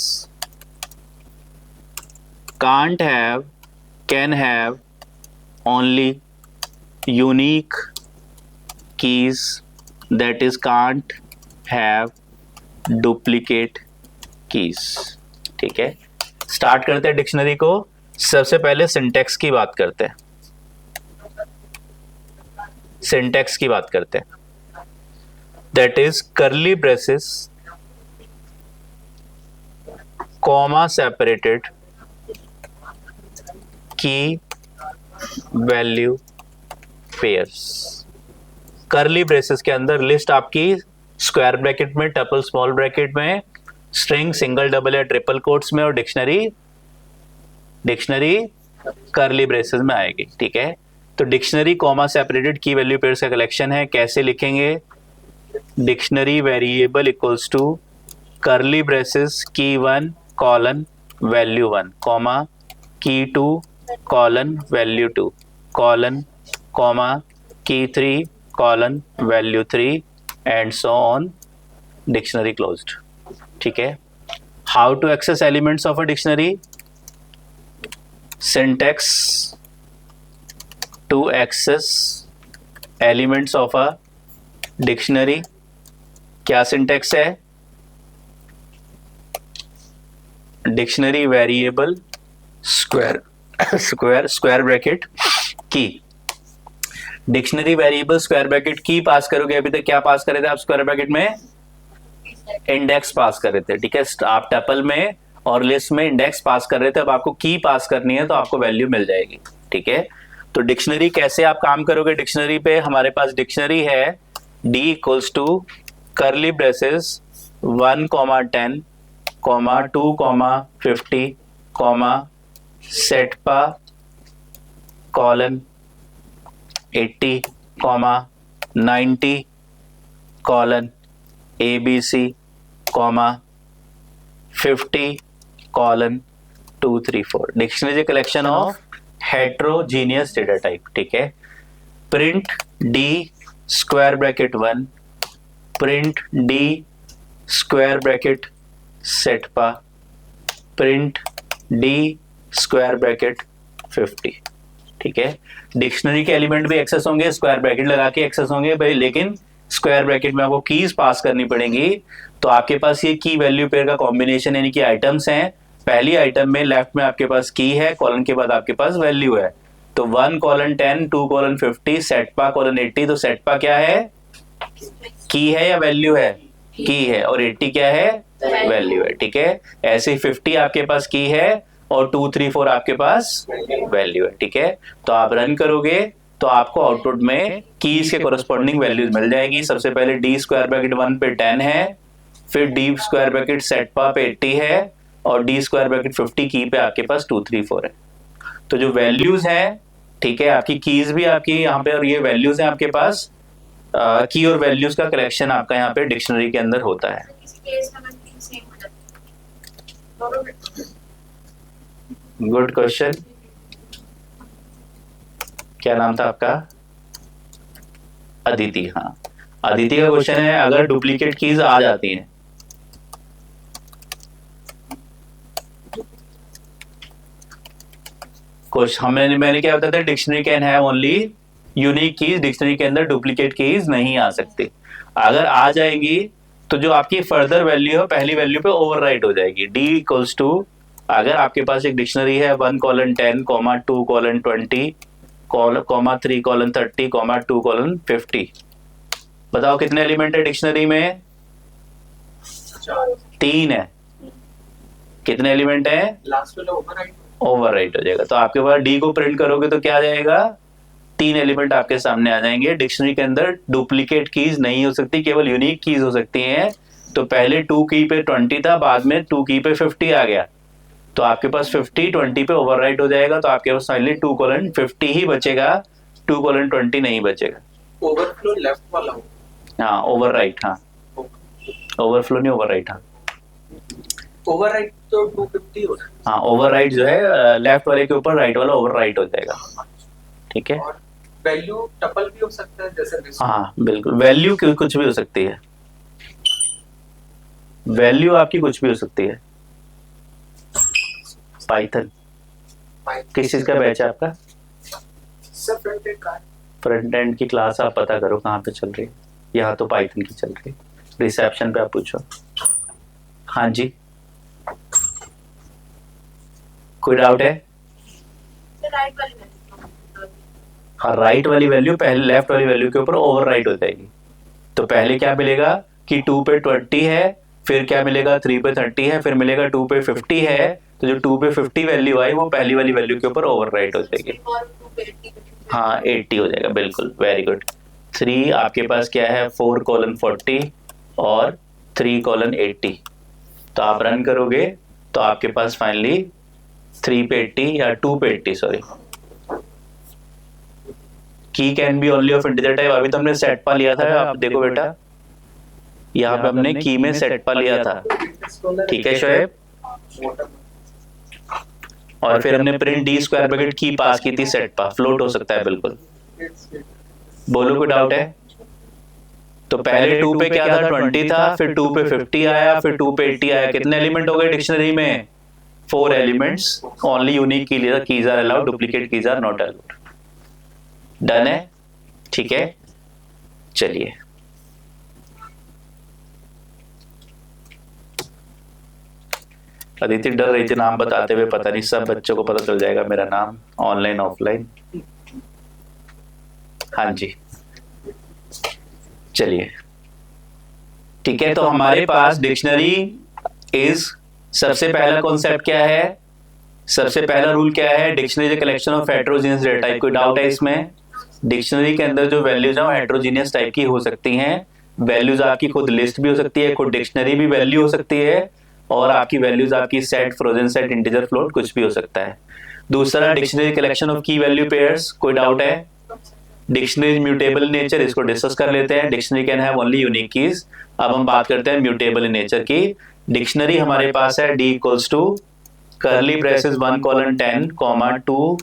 can't have, can have only unique keys that is can't have duplicate keys। ठीक है, स्टार्ट करते हैं डिक्शनरी को। सबसे पहले सिंटैक्स की बात करते हैं, सिंटैक्स की बात करते हैं। That is curly braces comma separated key value pairs. Curly braces के अंदर लिस्ट आपकी स्क्वायर ब्रैकेट में, टपल स्मॉल ब्रैकेट में, स्ट्रिंग सिंगल डबल या ट्रिपल कोट्स में, और डिक्शनरी कर्ली ब्रेसेस में आएगी। ठीक है, तो dictionary comma separated key value pairs का कलेक्शन है। कैसे लिखेंगे? Dictionary variable equals to curly braces key 1 colon value 1 comma की 2 colon value 2 colon comma key 3 colon value 3 and so on, dictionary closed. ठीक है, how to access elements of a dictionary? Syntax to access elements of a dictionary. क्या सिंटैक्स है? Dictionary variable square bracket key. Dictionary variable square bracket key pass करोगे। अभी तक क्या पास कर रहे थे आप स्क्वायर ब्रैकेट में? इंडेक्स पास कर रहे थे। ठीक है, आप टपल में और लिस्ट में इंडेक्स पास कर रहे थे, अब आपको की पास करनी है तो आपको वैल्यू मिल जाएगी। ठीक है, तो डिक्शनरी कैसे आप काम करोगे? डिक्शनरी पे हमारे पास डिक्शनरी है D equals to curly braces 1 comma 10 comma 2 comma 50 comma सेटपा colon 80 comma 90 colon ABC comma 50 colon 2 3 4। Dictionary collection of heterogeneous data type. ठीक है, print D square bracket 1 print D square bracket सेटपा प्रिंट डी स्क्वायर ब्रैकेट 50। ठीक है, डिक्शनरी के एलिमेंट भी एक्सेस होंगे, स्क्वायर ब्रैकेट लगा के एक्सेस होंगे भाई, लेकिन स्क्वायर ब्रैकेट में आपको कीज पास करनी पड़ेंगी। तो आपके पास ये की वैल्यू पेयर का कॉम्बिनेशन यानी कि आइटम्स हैं। पहली आइटम में लेफ्ट में आपके पास की है, कॉलन के बाद आपके पास वैल्यू है। तो 1 कॉलन 10 2 कॉलन 50 सेटपा कॉलन 80। तो सेटपा क्या है? की है या वैल्यू है? की है। और 80 क्या है? वैल्यू है। ठीक है, ऐसे 50 आपके पास की है और 2 3 4 आपके पास वैल्यू है। ठीक है, तो आप रन करोगे तो आपको आउटपुट में कीज के कोरस्पॉन्डिंग वैल्यूज मिल जाएगी। सबसे पहले डी स्क्वायर ब्रैकेट 1 पे 10 है, फिर डी स्क्वायर ब्रैकेट सेटपा पे 80 है और डी स्क्वायर ब्रैकेट 50 की पे आपके पास 2 3 4 है। तो जो वैल्यूज हैं, ठीक है, आपकी कीज भी आपकी यहाँ पे और ये वैल्यूज हैं आपके पास। की और वैल्यूज का कलेक्शन आपका यहाँ पे डिक्शनरी के अंदर होता है। Good question. क्या नाम था आपका? अदिति। हाँ, अदिति का क्वेश्चन है अगर डुप्लीकेट कीज आ जाती हैं मैंने क्या बताया था? Dictionary can have only unique keys, dictionary के अंदर डुप्लीकेट कीज नहीं आ सकती। अगर आ जाएंगी तो जो आपकी फर्दर वैल्यू है पहली वैल्यू पे ओवरराइट हो जाएगी। डी इक्वल्स टू, अगर आपके पास एक डिक्शनरी है 1 colon 10 comma 2 colon 20 comma 3 colon 30 comma 2 colon 50। बताओ कितने एलिमेंट है डिक्शनरी में? 3 है। कितने एलिमेंट है? लास्ट वाला ओवरराइट हो जाएगा। तो आपके पास डी को प्रिंट करोगे तो क्या आ जाएगा? 3 एलिमेंट आपके सामने आ जाएंगे। डिक्शनरी के अंदर डुप्लीकेट कीज नहीं हो सकती, केवल यूनिक कीज हो सकती हैं। तो पहले 2 की पे 20 था, बाद में 2 की पे 50 आ गया, तो आपके पास 50 20 पे ओवरराइट हो जाएगा। तो आपके पास फाइनली 2 कॉलन 50 ही बचेगा, 2 कॉलन 20 नहीं बचेगा। ओवरफ्लो लेफ्ट वाला हो। हाँ, ओवरराइट। हाँ, ओवरफ्लो नहीं, ओवरराइट। हाँ, ओवरराइट तो 250 हो जाएगा। हाँ, ओवरराइट जो है लेफ्ट वाले के ऊपर राइट वाला ओवरराइट हो जाएगा। ठीक है, और वैल्यू टपल भी हो सकता है जैसे this। हाँ बिल्कुल, वैल्यू कुछ भी हो सकती है। वैल्यू आपकी कुछ भी हो सकती है। पाइथन किस चीज का बैच है आपका? सब फ्रंट एंड का फ्रंट एंड की क्लास आप पता करो कहाँ पे चल रही है, यहाँ तो पाइथन की चल रही है, रिसेप्शन पे आप पूछो। हाँ जी, कोई डाउट है? राइट वाली वैल्यू, हाँ, राइट वाली वैल्यू पहले लेफ्ट वाली वैल्यू के ऊपर ओवर राइट हो जाएगी। तो पहले क्या मिलेगा कि 2 पे 20 है, फिर क्या मिलेगा 3 पे 30 है, फिर मिलेगा 2 पे 50 है, तो जो 2 पे 50 वैल्यू आई वो पहली वाली वैल्यू के ऊपर ओवर राइट हो जाएगी। हाँ 80 हो जाएगा, बिल्कुल, वेरी गुड। 3 आपके पास क्या है 4:40 और 3:80, तो आप रन करोगे तो आपके पास फाइनली 3 पे 80 या 2 पे 80 सॉरी, की can be only of integer type. अभी तो हमने सेट पा लिया था, आप देखो बेटा यहाँ पे हमने की में सेट पा लिया था, ठीक है शोएब, और फिर हमने print D square bracket key पास की थी सेट पा, फ्लोट हो सकता है बिल्कुल। बोलो कोई डाउट है? तो पहले 2 पे क्या था 20 था, फिर 2 पे 50 आया, फिर 2 पे 80 आया। कितने एलिमेंट हो गए डिक्शनरी में? 4 elements. Only unique keys are allowed, duplicate keys are not allowed. Done है, ठीक है, चलिए अदिति डर रही थी नाम बताते हुए, पता नहीं सब बच्चों को पता चल जाएगा मेरा नाम ऑनलाइन ऑफलाइन। हाँ जी चलिए ठीक है, तो हमारे पास डिक्शनरी इज, सबसे पहला कॉन्सेप्ट क्या है, सबसे पहला रूल क्या है, dictionary is collection of heterogeneous data type. कोई डाउट है इसमें? डिक्शनरी के अंदर जो वैल्यूज है हेटेरोजेनियस टाइप की हो सकती हैं। वैल्यूज आपकी खुद लिस्ट भी हो सकती है, खुद डिक्शनरी भी वैल्यू हो सकती है, और आपकी वैल्यूज आपकी set, frozen set, integer, float, कुछ भी हो सकता है। दूसरा dictionary collection of key value pairs. कोई डाउट है? डिक्शनरी म्यूटेबल नेचर, इसको डिस्कस कर लेते हैं। Dictionary can have only unique keys. अब हम बात करते हैं म्यूटेबल इन नेचर की। डिक्शनरी हमारे पास है D equals to curly braces 1:10, 2:20,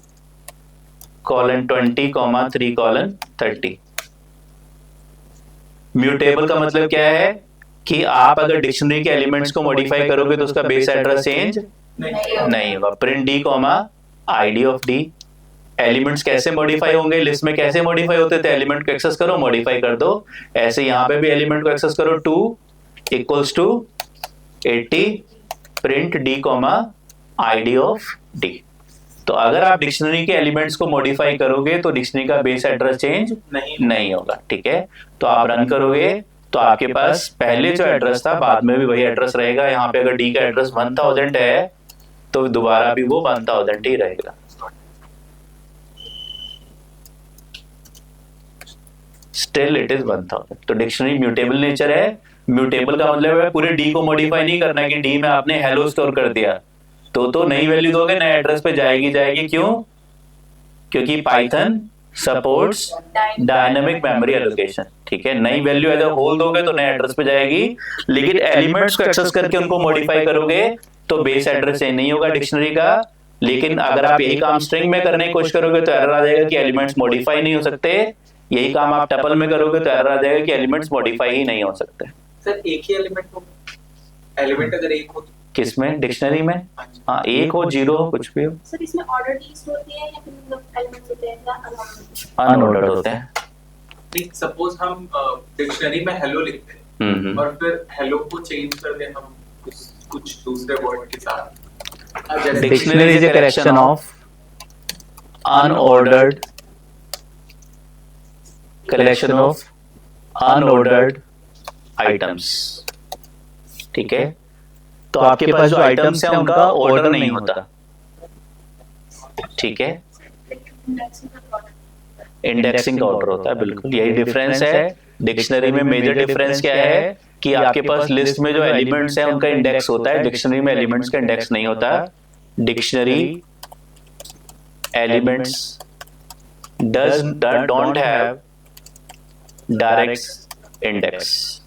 3:30। Mutable का मतलब क्या है कि आप अगर डिक्शनरी के एलिमेंट्स को मॉडिफाई करोगे तो उसका बेस एड्रेस चेंज नहीं होगा। Print D comma ID of D. Elements कैसे मॉडिफाई होंगे, लिस्ट में कैसे मॉडिफाई होते थे, एलिमेंट को एक्सेस करो मॉडिफाई कर दो, ऐसे यहाँ पे भी एलिमेंट को एक्सेस करो, 2 equals to 80 print D comma ID of D. तो अगर आप डिक्शनरी के एलिमेंट्स को मॉडिफाई करोगे तो डिक्शनरी का बेस एड्रेस चेंज नहीं होगा, ठीक है। तो आप रन करोगे तो आपके पास पहले जो एड्रेस था बाद में भी वही एड्रेस रहेगा। यहाँ पे अगर डी का एड्रेस 1000 है तो दोबारा भी वो 1000 ही रहेगा। Still it is 1000। तो डिक्शनरी म्यूटेबल नेचर है। म्यूटेबल का मतलब है पूरे डी को मॉडिफाई नहीं करना है कि डी में आपने हेलो स्टोर कर दिया तो नई वैल्यू दोगे नए एड्रेस पे जाएगी। क्यों? क्योंकि Python supports dynamic memory allocation, ठीक है। नई वैल्यू एज अ होल दोगे तो नए एड्रेस पे जाएगी, लेकिन एलिमेंट्स को एक्सेस करके उनको मॉडिफाई करोगे तो बेस एड्रेस चेंज नहीं होगा डिक्शनरी का। लेकिन अगर आप यही काम स्ट्रिंग में करने की कोशिश करोगे तो एरर आ जाएगा कि एलिमेंट्स मॉडिफाई नहीं हो सकते। यही काम आप टपल में करोगे तो एरर आ जाएगा कि एलिमेंट्स मॉडिफाई ही नहीं हो सकते। सर एक ही एलिमेंट हो, एलिमेंट अगर एक हो, किसमें? डिक्शनरी में। हाँ, एक हो, 0 हो, कुछ भी हो। सर इसमें ऑर्डर लिस्ट होती है या फिर मतलब एलिमेंट्स होते हैं या अनऑर्डर्ड होते हैं। ठीक, सपोज हम डिक्शनरी में हेलो लिखते हैं और फिर हेलो को चेंज कर दें हम कुछ दूसरे वर्ड के साथ। Dictionary is a collection of unordered items, ठीक है। तो आपके पास जो आइटम्स हैं उनका ऑर्डर नहीं होता, ठीक है। इंडेक्सिंग का ऑर्डर होता है, बिल्कुल यही डिफरेंस है। डिक्शनरी में मेजर डिफरेंस क्या है कि आपके पास लिस्ट में जो एलिमेंट्स हैं उनका इंडेक्स होता है, डिक्शनरी में एलिमेंट्स का इंडेक्स नहीं होता। Dictionary elements don't have direct index,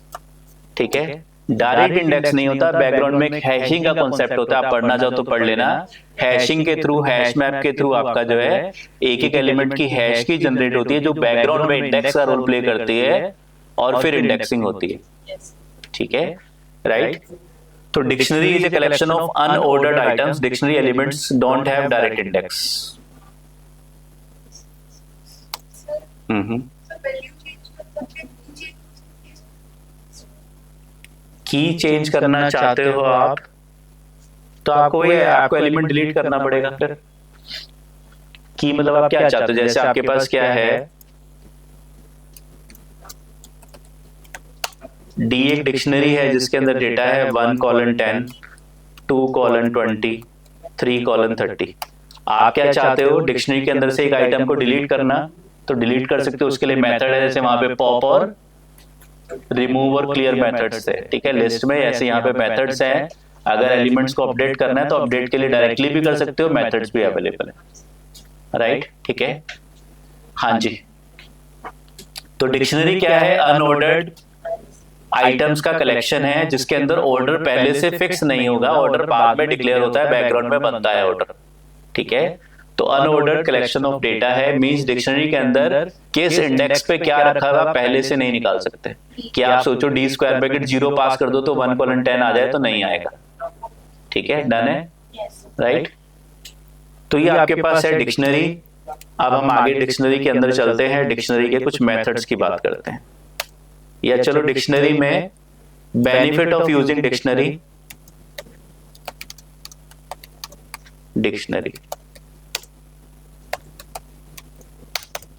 ठीक है। डायरेक्ट इंडेक्स नहीं होता। बैकग्राउंड में एक हैशिंग का कॉन्सेप्ट होता है, आप पढ़ना चाहो तो पढ़ लेना। हैशिंग के थ्रू, हैश मैप के थ्रू आपका जो है एक एक एलिमेंट की हैश की जनरेट होती है जो बैकग्राउंड में इंडेक्स का रोल प्ले करती है और फिर इंडेक्सिंग होती है, ठीक है, राइट। तो dictionary is a collection of unordered items. Dictionary elements don't have direct index. की चेंज करना चाहते हो आप, तो आपको ये आपको एलिमेंट डिलीट करना पड़ेगा। फिर की मतलब आप क्या चाहते हो, जैसे आपके पास क्या है, डी एक डिक्शनरी है जिसके अंदर डेटा है 1:10, 2:20, 3:30। आप क्या चाहते हो, डिक्शनरी के अंदर से एक आइटम को डिलीट करना, तो डिलीट कर सकते हो। उसके लिए मेथड है, जैसे वहां पे पॉप और रिमूव और क्लियर मेथड्स है, ठीक है। लिस्ट में ऐसे यहाँ पे मेथड्स हैं, अगर एलिमेंट्स को अपडेट करना है तो अपडेट के लिए डायरेक्टली भी कर सकते हो, मेथड्स भी अवेलेबल है, राइट, ठीक है। हाँ जी, तो डिक्शनरी क्या है, अनऑर्डर्ड आइटम्स का कलेक्शन है जिसके अंदर ऑर्डर पहले से फिक्स नहीं होगा, ऑर्डर बाद में डिक्लेयर होता है, बैकग्राउंड में बनता है ऑर्डर, ठीक है। तो अनऑर्डर्ड कलेक्शन ऑफ डेटा है, मींस डिक्शनरी के अंदर किस इंडेक्स पे क्या रखा हुआ पहले से नहीं निकाल सकते। कि आप सोचो डी स्क्वायर ब्रैकेट 0 पास कर दो तो 1:10 आ जाए, तो नहीं आएगा, ठीक है, डन है, राइट। तो ये आपके पास है डिक्शनरी। अब हम आगे डिक्शनरी के अंदर चलते हैं, डिक्शनरी के कुछ मेथड्स की बात करते हैं। या चलो डिक्शनरी में benefit of using dictionary, dictionary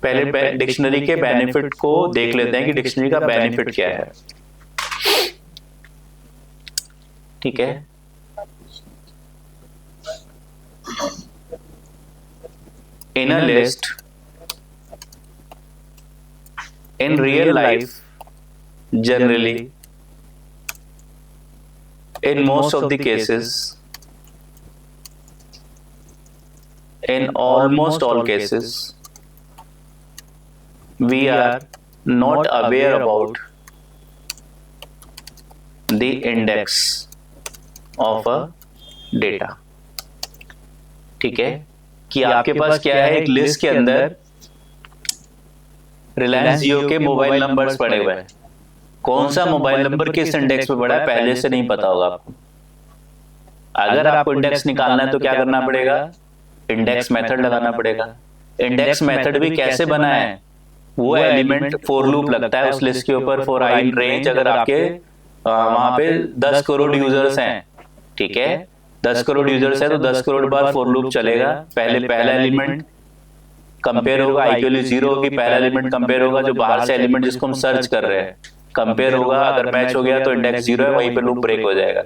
पहले डिक्शनरी के बेनिफिट को देख लेते हैं कि डिक्शनरी का बेनिफिट क्या है, ठीक है। In a list, in real life, generally, in most of the cases, in almost all cases, we are not aware about the index of a data, ठीक है। कि आपके पास क्या है, एक लिस्ट के अंदर रिलायंस जियो के मोबाइल नंबर्स पड़े हुए हैं। कौन सा मोबाइल नंबर किस इंडेक्स पे पड़ा है पहले से नहीं पता होगा आपको। अगर आपको इंडेक्स निकालना है तो क्या करना पड़ेगा, इंडेक्स मेथड लगाना पड़ेगा। इंडेक्स मेथड भी कैसे बना है, वो एलिमेंट फॉर लूप लगता है उस लिस्ट के ऊपर, फॉर आई इन रेंज। अगर आपके वहां पे 10 करोड़ यूजर्स हैं, ठीक है, 10 करोड़ यूजर्स है तो 10 करोड़ बार फॉर लूप चलेगा। पहले पहला एलिमेंट कंपेयर होगा, आई की वैल्यू 0 होगी, पहला एलिमेंट कंपेयर होगा, जो बाहर से एलिमेंट जिसको हम सर्च कर रहे हैं कंपेयर होगा, अगर मैच हो गया तो इंडेक्स 0 है, वहीं पे लूप ब्रेक हो जाएगा।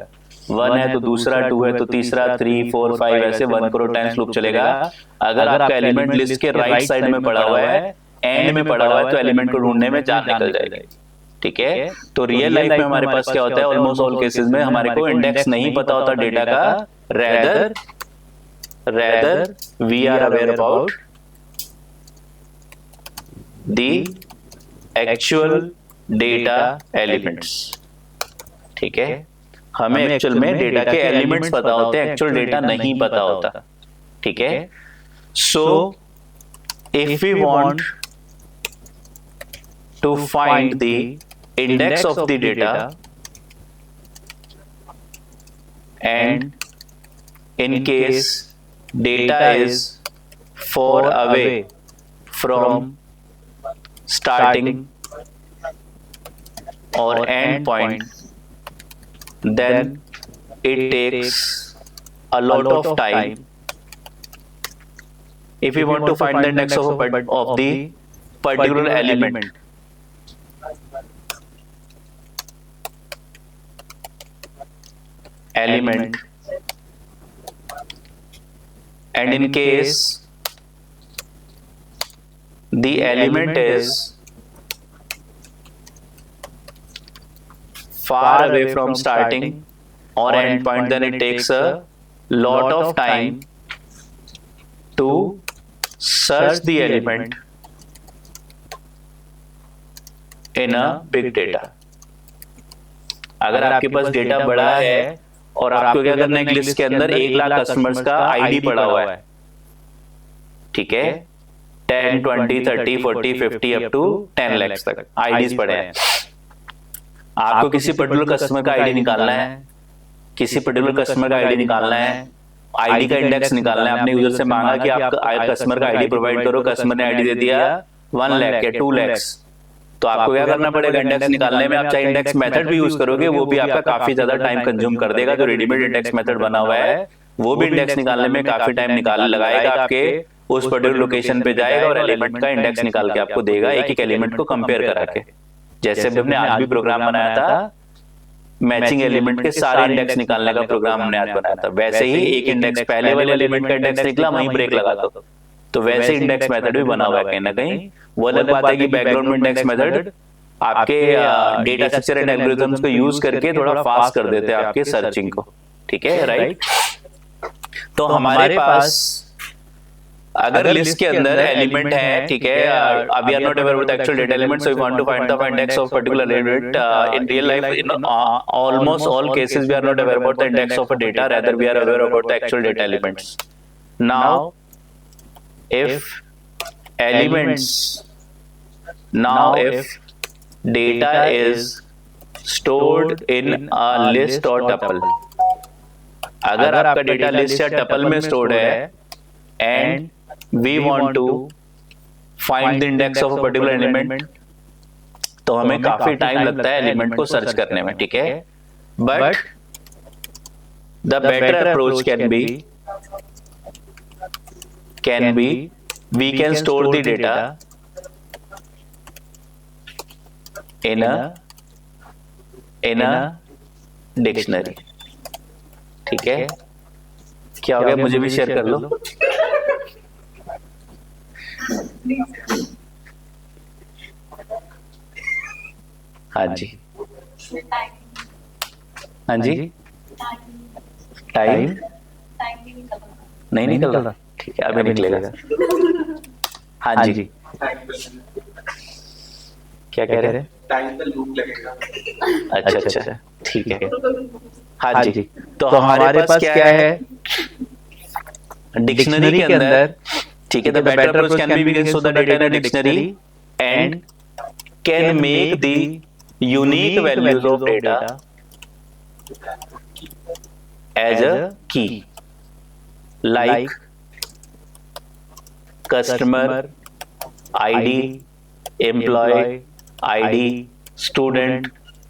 1 है तो दूसरा, 2 है तो तीसरा, 3, 4, 5 ऐसे 1 करोड़ टाइम्स लूप चलेगा। अगर आपका एलिमेंट लिस्ट के राइट साइड में पड़ा हुआ है, एंड में पड़ा हुआ है, तो एलिमेंट को ढूंढने में जान निकल जाएगी, ठीक है। तो रियल लाइफ में हमारे पास क्या होता है, ऑलमोस्ट ऑल केसेस में हमारे को इंडेक्स नहीं पता होता डेटा का, rather we are aware about the actual data elements, ठीक है। हमें एक्चुअल में डेटा के एलिमेंट्स पता होते हैं, एक्चुअल डेटा नहीं पता होता, ठीक है। So if we want to find the index of the data and in case data is far away from starting or end point, then it takes a lot of time. If we want to find the index of the particular element, and in case the element is far away from starting or end point, then it takes a lot of time to search the element in a big data. अगर आपके पास डेटा बड़ा है और आपको क्या करना है, एक लिस्ट के अंदर 1 लाख कस्टमर्स का आईडी पड़ा हुआ है, ठीक है, 10, 20, 30, 40, 50 अप टू 10 लाख तक आईडीज पड़े हैं। आपको किसी पर्टिकुलर कस्टमर का आईडी निकालना है, किसी पर्टिकुलर कस्टमर का आईडी निकालना है, आईडी का इंडेक्स निकालना है। आपने यूजर से मांगा कि आप कस्टमर का आईडी प्रोवाइड करो, कस्टमर ने आईडी दे दिया, 1 लाख या 2 लाख, तो आपको क्या करना पड़ेगा इंडेक्स निकालने में? आप चाहे इंडेक्स मेथड भी यूज करोगे वो भी आपका काफी ज्यादा टाइम कंज्यूम कर देगा। जो रेडीमेड इंडेक्स मेथड बना हुआ है वो भी इंडेक्स निकालने में काफी टाइम लगाएगा, आपके उस पर्टिकुलर लोकेशन पे जाएगा और एलिमेंट का इंडेक्स निकाल के आपको देगा, एक एक एलिमेंट को कंपेयर करा के। जैसे हमने आज भी प्रोग्राम बनाया था मैचिंग एलिमेंट के सारे इंडेक्स निकालने का प्रोग्राम हमने आज बनाया था, वैसे ही एक इंडेक्स पहले वाले एलिमेंट का इंडेक्स निकला वहीं ब्रेक लगा दो, तो वैसे इंडेक्स मेथड भी बना हुआ है कहीं ना कहीं। वो अलग बात है कि बैकग्राउंड में इंडेक्स मेथड आपके डेटा स्ट्रक्चर एंड एल्गोरिथम्स को यूज करके थोड़ा फास्ट कर देते हैं आपके सर्चिंग को, ठीक है, राइट। तो हमारे पास अगर लिस्ट के अंदर एलिमेंट है, ठीक है, we are not aware with actual data element, so we want to find the index of particular element in real life. In almost all cases we are not aware about the index of a data, rather we are aware about the actual data elements. Now if elements, now if data is stored in a list or tuple, अगर आपका डेटा लिस्ट या टपल में स्टोर्ड है and we want to find the index of a particular element, तो हमें काफी टाइम लगता है एलिमेंट को सर्च करने में, ठीक है। But the better approach can be we can store the data in a dictionary, ठीक है। क्या हो गया, मुझे भी शेयर कर लो। हाँ जी, हाँ जी, टाइम नहीं निकल रहा, ठीक है, अभी निकलेगा। हाँ जी, क्या कह रहे हैं? टाइम का लूप लगेगा। अच्छा, ठीक है। हाँ जी, तो हमारे पास क्या है डिक्शनरी के अंदर, ठीक है। The better approach can be we can store the data in a dictionary and can make the unique values of data as a key, like customer ID, employee ID, student,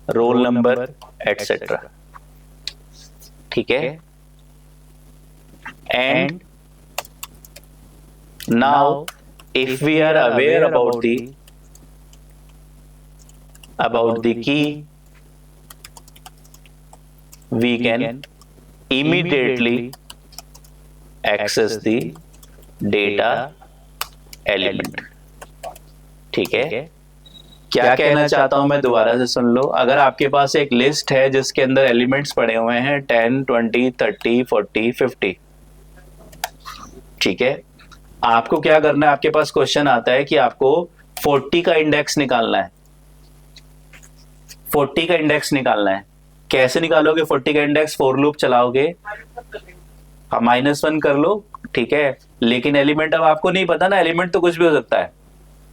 roll number, etc. ठीक है। And now if we are aware about the key, we can immediately access the data element, ठीक है। क्या कहना चाहता हूं मैं, दोबारा से सुन लो। अगर आपके पास एक लिस्ट है जिसके अंदर एलिमेंट्स पड़े हुए हैं 10, 20, 30, 40, 50, ठीक है, आपको क्या करना है, आपके पास क्वेश्चन आता है कि आपको 40 का इंडेक्स निकालना है। 40 का इंडेक्स निकालना है, कैसे निकालोगे 40 का इंडेक्स? फॉर लूप चलाओगे, -1 कर लो, ठीक है। लेकिन एलिमेंट अब आपको नहीं पता ना, एलिमेंट तो कुछ भी हो सकता है,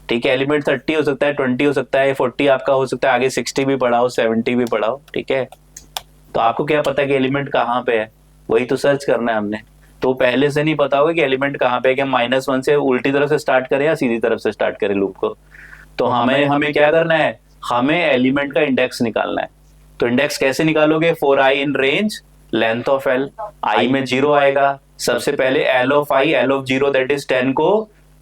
ठीक है। एलिमेंट 30 हो सकता है, 20 हो सकता है, 40 आपका हो सकता है, आगे 60 भी पढ़ाओ, 70 भी पढ़ाओ, ठीक है। तो आपको क्या पता कि एलिमेंट कहाँ पे है? वही तो सर्च करना है हमने। तो पहले से नहीं पता होगा कि एलिमेंट कहाँ पे है, कि -1 से उल्टी तरफ से स्टार्ट करें या सीधी तरफ से स्टार्ट करें लूप को। तो हमें क्या करना है, हमें एलिमेंट का इंडेक्स निकालना है। तो इंडेक्स कैसे निकालोगे? for I in range length of L, I में 0 आएगा, सबसे पहले L of I, L of 0 that is 10 को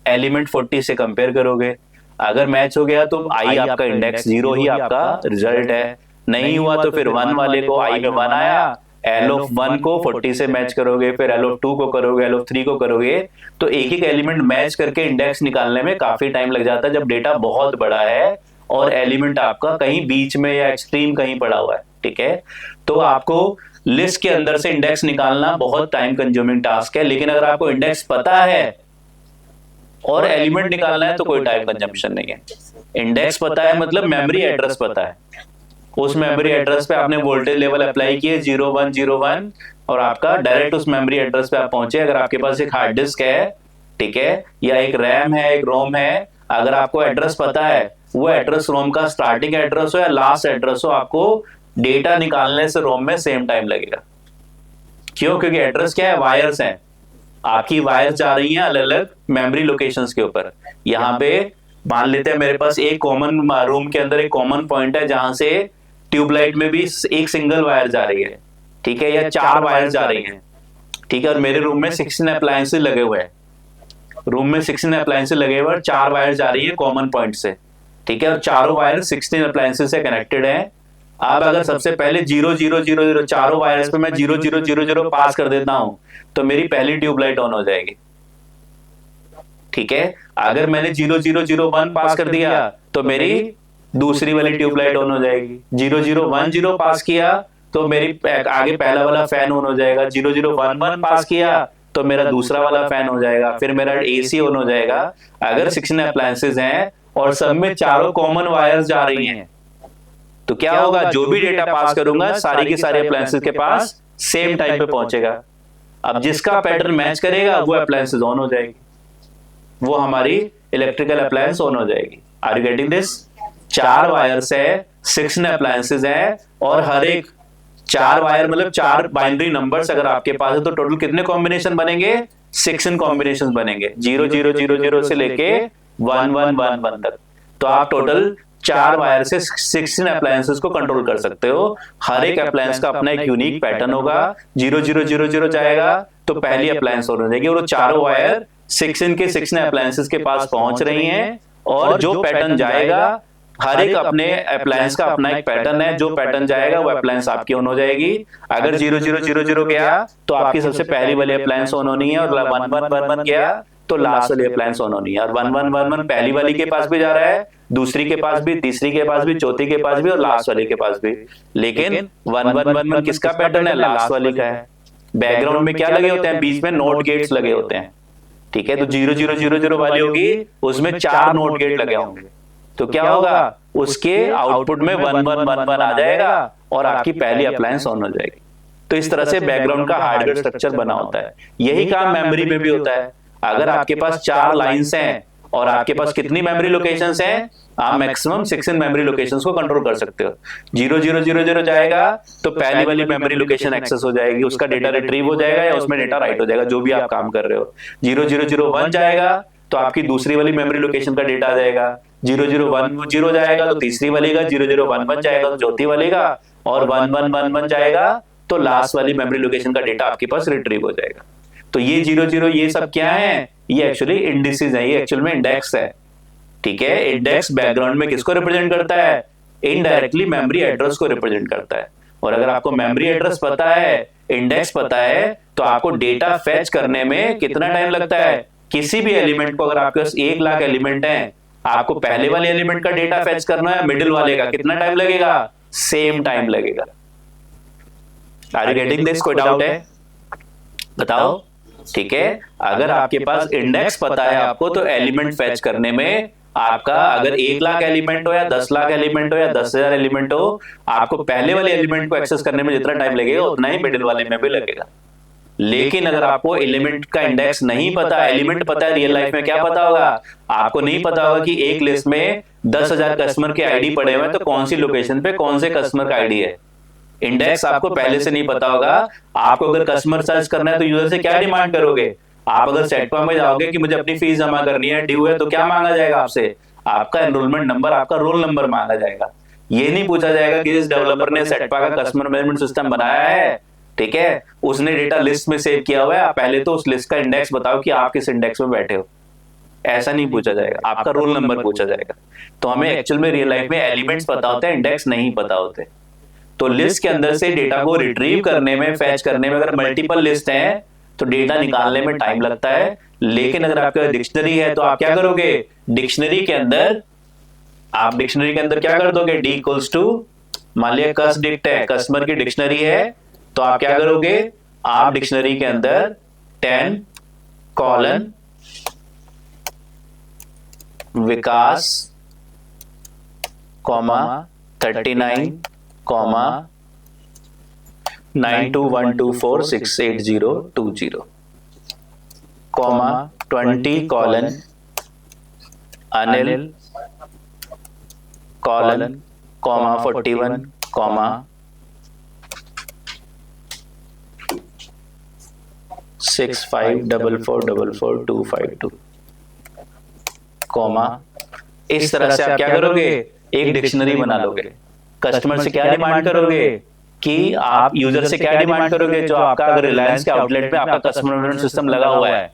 एलिमेंट 40 से कंपेयर करोगे। अगर मैच हो गया तो I आपका इंडेक्स 0 ही आपका रिजल्ट है, नहीं हुआ तो फिर 1 वाले को, I में 1 आया, L of 1 को 40 से मैच करोगे, फिर L of 2 को करोगे, L of 3 को करोगे। तो एक एक एलिमेंट मैच करके इंडेक्स निकालने में काफी टाइम लग जाता है जब डेटा बहुत बड़ा है और एलिमेंट आपका कहीं बीच में या एक्सट्रीम कहीं पड़ा हुआ है, ठीक है। तो आपको लिस्ट के अंदर से इंडेक्स निकालना बहुत टाइम कंज्यूमिंग टास्क है, लेकिन अगर आपको इंडेक्स पता है और एलिमेंट निकालना है तो कोई टाइम कंजम्पशन नहीं है। इंडेक्स पता है मतलब मेमोरी एड्रेस पता है, उस मेमोरी एड्रेस पे आपने वोल्टेज लेवल अप्लाई किए 0101 और आपका डायरेक्ट उस मेमोरी एड्रेस पे आप पहुंचे। अगर आपके पास एक हार्ड डिस्क है, ठीक है, या एक रैम है, एक रोम है, अगर आपको एड्रेस पता है, वो एड्रेस रोम का स्टार्टिंग एड्रेस हो या लास्ट एड्रेस हो, आपको डेटा निकालने से रोम में सेम टाइम लगेगा। क्यों? क्योंकि एड्रेस क्या है, वायर्स हैं, आपकी वायर्स जा रही हैं अलग अलग मेमोरी लोकेशंस के ऊपर। यहाँ पे मान लेते हैं मेरे पास एक कॉमन रूम के अंदर एक कॉमन पॉइंट है जहां से ट्यूबलाइट में भी एक सिंगल वायर जा रही है, ठीक है, या 4 वायर जा रही हैं, ठीक है, और मेरे रूम में 16 अप्लायंसेस लगे हुए हैं, रूम में 16 अप्लायंसेस लगे हुए और 4 वायर जा रही है कॉमन पॉइंट से, ठीक है, और चारों वायर 16 अप्लायंसेस से कनेक्टेड है। अब अगर सबसे पहले 0 0 0 0 चारों वायर्स पे मैं 0 0 0 0 पास कर देता हूं तो मेरी पहली ट्यूबलाइट ऑन हो जाएगी, ठीक है। अगर मैंने 0 0 0 1 पास कर दिया तो मेरी दूसरी वाली ट्यूबलाइट ऑन हो जाएगी। 0 0 1 0 पास किया तो मेरी आगे पहला वाला फैन ऑन हो जाएगा। 0 0 1 1 पास किया तो मेरा दूसरा वाला फैन हो जाएगा, फिर मेरा एसी ऑन हो जाएगा। अगर 16 अप्लायंसेस हैं और सब में चारों कॉमन वायर्स जा रही हैं तो क्या होगा, जो भी डेटा पास करूंगा सारी की सारी अप्लायंसेस के पास सेम टाइम पे पहुंचेगा। अब जिसका पैटर्न मैच करेगा वो अप्लायंसेस ऑन हो जाएगी, वो हमारी इलेक्ट्रिकल अप्लायंस ऑन हो जाएगी। Are you getting this? 4 wires है, 16 अप्लायंसेस है और हर एक 4 वायर मतलब 4 बाइनरी नंबर्स अगर आपके पास है तो टोटल कितने कॉम्बिनेशन बनेंगे? 16 कॉम्बिनेशन बनेंगे, 0 0 0 0 से लेके 1 1 1 1 तक। तो आप टोटल 4 वायर से 16 अप्लायंसेस को कंट्रोल कर सकते हो। हर एक अप्लायंस का अपना एक यूनिक पैटर्न होगा। 0 0 0 0 जाएगा तो पहली अप्लायंस ऑन हो जाएगी और वो चारों वायर 16 के 16 अप्लायंसेस के पास पहुंच रही हैं और जो पैटर्न जाएगा हर एक अपने अप्लायंस का अपना एक पैटर्न है, जो पैटर्न जाएगा वो अप्लायंस आपकी ऑन हो जाएगी। अगर 0 0 0 0 गया तो आपकी सबसे पहली वाली अप्लायंस ऑन होनी है और 1 1 1 1 गया तो लास्ट वाली अप्लायंस ऑन होनी है। और 1 1 1 1 पहली वाली के पास भी जा रहा है, दूसरी के पास भी, तीसरी के पास भी, चौथी के पास भी और लास्ट वाली के पास भी। लेकिन 1 1 1 1 किसका पैटर्न है? लास्ट वाली का है। बैकग्राउंड में क्या लगे होते हैं? बीच में नोट गेट्स लगे होते हैं, ठीक है। तो 0 0 0 0 वाली होगी उसमें 4 नोट गेट लगे होंगे, तो क्या होगा, उसके आउटपुट में 1 1 1 1 आ जाएगा और आपकी पहली अप्लायंस ऑन हो जाएगी। तो इस तरह से बैकग्राउंड का हार्डवेयर स्ट्रक्चर बना होता है। यही काम मेमोरी में भी होता है। अगर आपके पास 4 लाइंस हैं और आपके पास कितनी मेमोरी लोकेशंस हैं? आप मैक्सिमम 16 मेमोरी लोकेशंस को कंट्रोल कर सकते हो। 0 0 0 0 जाएगा तो पहली वाली मेमोरी लोकेशन एक्सेस हो जाएगी, उसका डेटा रिट्रीव हो जाएगा या उसमें डेटा राइट हो जाएगा, जो भी आप काम कर रहे हो। 0 0 0 1 जाएगा तो आपकी दूसरी वाली मेमोरी लोकेशन का डेटा आ जाएगा। 0 0 1 0 जाएगा तो तीसरी वाली का, 0 0 1 1 जाएगा तो चौथी वाली का और 1 1 1 1 जाएगा तो लास्ट वाली मेमोरी लोकेशन का डेटा आपके पास रिट्रीव हो जाएगा। तो ये 0 0 ये सब क्या है? ये एक्चुअली इंडिसेस है, ये एक्चुअल में इंडेक्स है, ठीक है। इंडेक्स बैकग्राउंड में किसको रिप्रेजेंट करता है? इनडायरेक्टली मेमोरी एड्रेस को रिप्रेजेंट करता है। और अगर आपको मेमोरी एड्रेस पता है, इंडेक्स पता है, तो आपको डेटा फेच करने में कितना टाइम लगता है? किसी भी एलिमेंट को, अगर आपके पास 1 लाख एलिमेंट है, आपको पहले वाले एलिमेंट का डेटा फेच करना है, मिडिल वाले का कितना टाइम लगेगा? सेम टाइम लगेगा। Are you getting this? कोई डाउट है? बताओ, ठीक है। अगर आपके पास इंडेक्स पता है आपको तो एलिमेंट फेच करने में आपका अगर 1 लाख एलिमेंट हो या 10 लाख एलिमेंट हो या 10,000 एलिमेंट हो, आपको पहले वाले एलिमेंट को एक्सेस करने में जितना टाइम लगेगा उतना ही मिडिल वाले में भी लगेगा। लेकिन अगर आपको एलिमेंट का इंडेक्स नहीं पता, एलिमेंट पता है, रियल लाइफ में क्या पता होगा? आपको नहीं पता होगा कि एक लिस्ट में 10,000 कस्टमर के आईडी पड़े हुए हैं तो कौन सी लोकेशन पे कौन से कस्टमर का आईडी है। इंडेक्स आपको पहले से नहीं पता होगा। आपको अगर कस्टमर सर्च करना है तो यूजर से क्या डिमांड करोगे? आप अगर सेटपा में जाओगे कि मुझे अपनी फीस जमा करनी है, ड्यू है, तो क्या मांगा जाएगा आपसे? आपका एनरोलमेंट नंबर, आपका रोल नंबर मांगा जाएगा। ये नहीं पूछा जाएगा कि जिस डेवलपर ने सेटपा का कस्टमर मैनेजमेंट सिस्टम बनाया है, ठीक है, उसने डेटा लिस्ट में सेव किया हुआ है, आप पहले तो उस लिस्ट का इंडेक्स बताओ कि आप किस इंडेक्स में बैठे हो। ऐसा नहीं पूछा जाएगा, आपका रोल नंबर पूछा जाएगा। तो हमें एक्चुअल में रियल लाइफ में एलिमेंट्स पता होते हैं, इंडेक्स नहीं पता होते। तो लिस्ट के अंदर से डेटा को रिट्रीव करने में, फैच करने में अगर मल्टीपल लिस्ट हैं तो डेटा निकालने में टाइम लगता है। लेकिन अगर आपका डिक्शनरी है तो आप क्या करोगे? डिक्शनरी के अंदर क्या कर दोगे? डी इक्वल्स टू, मान लिया कस डिक्ट है, कस्टमर की डिक्शनरी है, तो आप क्या करोगे? आप डिक्शनरी के अंदर 10 colon Vikas comma 39 comma 9212468020 comma 20 colon Anil colon comma 41 comma 65444252 comma इस तरह से आप क्या करोगे, एक डिक्शनरी बना लोगे। कस्टमर से क्या डिमांड करोगे कि आप यूजर से क्या डिमांड करोगे, जो आपका अगर रिलायंस के आउटलेट में आपका कस्टमर मैनेजमेंट सिस्टम लगा हुआ है,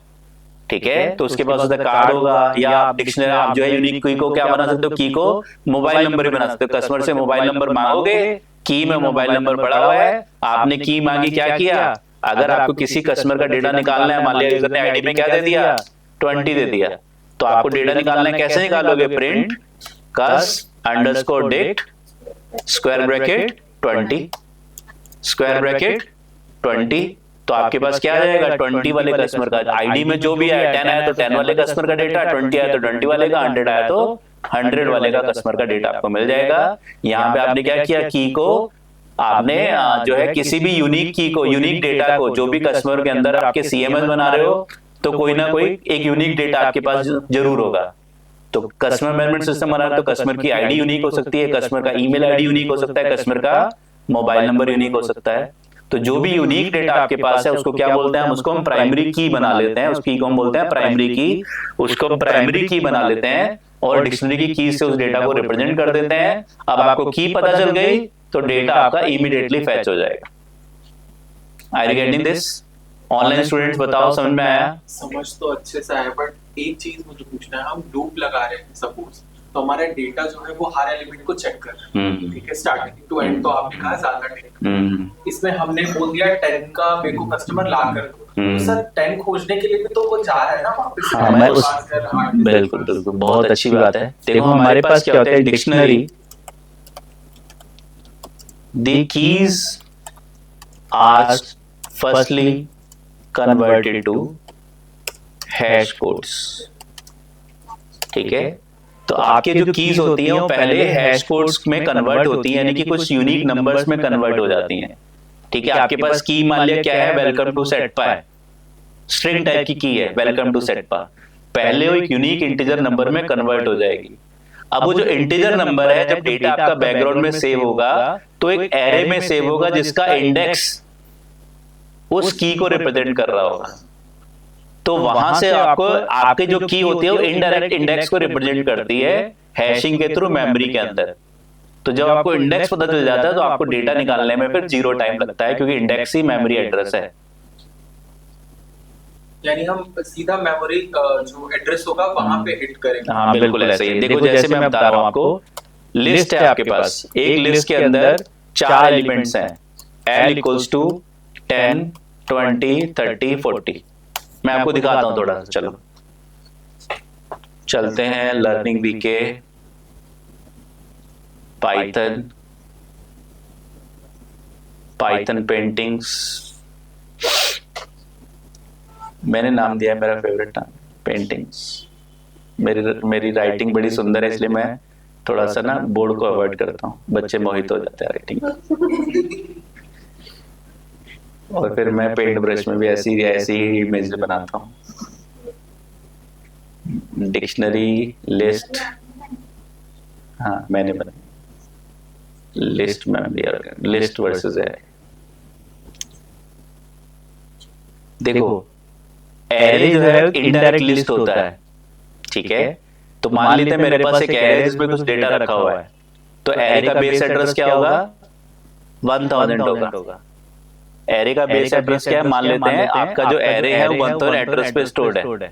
ठीक है, तो उसके पास उसका कार्ड होगा, या आप डिक्शनरी आप जो है यूनिक की को क्या बना सकते हो, की को मोबाइल नंबर भी बना सकते हो। कस्टमर से मोबाइल नंबर मांगोगे, की में मोबाइल नंबर पड़ा हुआ है, आपने की मांगी, क्या किया, अगर आपको किसी कस्टमर का डेटा निकालना है, मान लिया यूजर ने आईडी में क्या दे दिया, 20 दे दिया, तो आपको डेटा निकालना है, कैसे निकालोगे, print cus underscore dict square bracket 20 square bracket 20, तो आपके पास क्या आ जाएगा, 20 वाले कस्टमर का आईडी में जो भी आया, 10 आया तो 10 वाले कस्टमर का डेटा, 20 आया तो 20 वाले का, 100 आया तो 100 वाले का कस्टमर का डेटा आपको मिल जाएगा। यहाँ पे आपने क्या किया, की को आपने जो है किसी भी यूनिक की को, यूनिक डेटा को, जो भी कस्टमर के अंदर आपके सीएमएस बना रहे हो, तो कोई ना कोई एक यूनिक डेटा आपके पास जरूर होगा। तो कस्टमर मैनेजमेंट सिस्टम बना रहे हो तो कस्टमर की आईडी यूनिक हो सकती है, कस्टमर का ईमेल आईडी यूनिक हो सकता है, कस्टमर का मोबाइल नंबर यूनिक हो सकता है। तो जो भी यूनिक डेटा आपके पास है उसको क्या बोलते हैं, उसको हम प्राइमरी की बना लेते हैं, उस की को हम बोलते हैं प्राइमरी की, उसको हम प्राइमरी की बना लेते हैं और डिक्शनरी की की से उस डेटा को रिप्रेजेंट कर देते हैं। अब आपको की पता चल गई तो डेटा आपका इमीडिएटली फैच हो जाएगा। Are you getting this? Online students बताओ, समझ में आया? समझ तो अच्छे से आया, बट एक चीज मुझे पूछना है, हम लूप लगा रहे हैं सपोज, तो हमारा डेटा जो है वो हर एलिमेंट को चेक कर रहा है, ठीक है, स्टार्टिंग टू एंड, तो आपने कहा ज्यादा डेटा, इसमें हमने बोल दिया 10 का मेरे को कस्टमर ला कर दो, तो सर 10 खोजने के लिए भी तो वो जा रहा है ना वापस से, मैं उस बिल्कुल बिल्कुल बहुत अच्छी बात है। देखो हमारे पास क्या होता है, dictionary, the keys are firstly converted to hash codes, ठीक है, तो आपके जो कीज होती हैं वो पहले हैश कोड्स में कन्वर्ट होती हैं, यानी कि कुछ यूनिक नंबर्स में कन्वर्ट हो जाती हैं, ठीक है। आपके पास की मान लिया क्या है, वेलकम टू सेटपा है, स्ट्रिंग टाइप की है, वेलकम टू सेटपा, पहले वो एक यूनिक इंटीजर नंबर में कन्वर्ट हो जाएगी। अब वो जो इंटीजर नंबर है, जब डेटा आपका बैकग्राउंड में सेव होगा तो एक एरे में सेव होगा जिसका इंडेक्स उस की को रिप्रेजेंट कर रहा होगा, तो वहां से आपको आपके जो की होती है वो इनडायरेक्ट इंडेक्स को रिप्रेजेंट करती है हैशिंग के थ्रू मेमोरी के अंदर। तो जब आपको इंडेक्स पता चल जाता है तो आपको डेटा निकालने में फिर 0 टाइम लगता है, क्योंकि इंडेक्स ही मेमोरी एड्रेस है। यानी हम सीधा मेमोरी जो एड्रेस होगा वहां पे हिट करेंगे। हाँ बिल्कुल ऐसे ही। देखो जैसे मैं बता रहा हूँ आपको, लिस्ट है आपके पास, एक लिस्ट के अंदर 4 एलिमेंट्स हैं, L इक्वल्स टू 10, 20, 30, 40। मैं आपको दिखाता हूं थोड़ा सा, चलो चलते हैं लर्निंग बीके, पाइथन पेंटिंग्स, मैंने नाम दिया है मेरा फेवरेट नाम, पेंटिंग्स। मेरी राइटिंग बड़ी सुंदर है, इसलिए मैं थोड़ा सा ना बोर्ड को अवॉइड करता हूँ, बच्चे मोहित हो जाते हैं राइटिंग। और फिर मैं पेंट ब्रश में भी ऐसी ही इमेज बनाता हूँ। डिक्शनरी, लिस्ट, हाँ मैंने बनाई, list memory, list versus array. देखो एरे जो है इनडायरेक्ट लिस्ट होता है, ठीक है, तो मान लेते हैं मेरे पास एक एरे जिसमें कुछ डेटा रखा हुआ है, तो एरे का बेस एड्रेस क्या होगा, 1000 होगा। एरे का बेस एड्रेस क्या है, मान लेते हैं आपका जो एरे है वो 1000 एड्रेस पे स्टोर्ड है।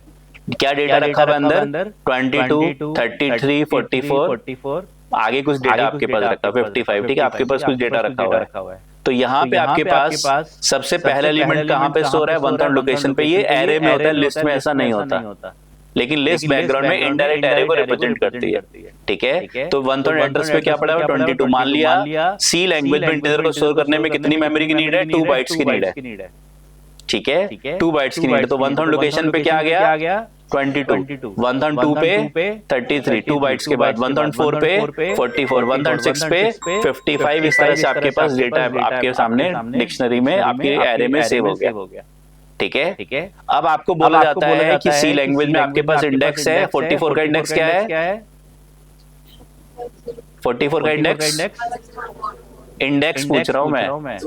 क्या डेटा रखा है अंदर, 22, 33, 44, आगे कुछ डेटा आपके पास रखा है 55, ठीक है, आपके पास कुछ डेटा रखा हुआ है। तो यहाँ पे आपके पास सबसे पहला एलिमेंट कहाँ पे स्टोर है, 1000 लोकेशन पे। ये एरे में होता है, लिस्ट में ऐसा नहीं होता, लेकिन लिस्ट बैकग्राउंड में इनडायरेक्ट एरे को रिप्रेजेंट करती है, ठीक है। तो 1000 एड्रेस पे क्या पड़ा है, 22। मान लिया सी लैंग्वेज में इंटीजर को स्टोर करने में कितनी मेमोरी की नीड है, 2 बाइट्स की नीड है, ठीक है, 2 बाइट्स की नीड है। तो 1000 लोकेशन पे क्या आ गया, 22, 1002 पे 33, 2 बाइट्स के बाद 1004 पे 44, 1006 पे 55। इस तरह से आपके पास डेटा आपके सामने डिक्शनरी में आपके एरे में सेव हो गया, ठीक है। अब आपको बोला जाता है कि सी लैंग्वेज में आपके पास इंडेक्स है, 44 का इंडेक्स क्या है, 44 का इंडेक्स इंडेक्स पूछ रहा हूँ मैं,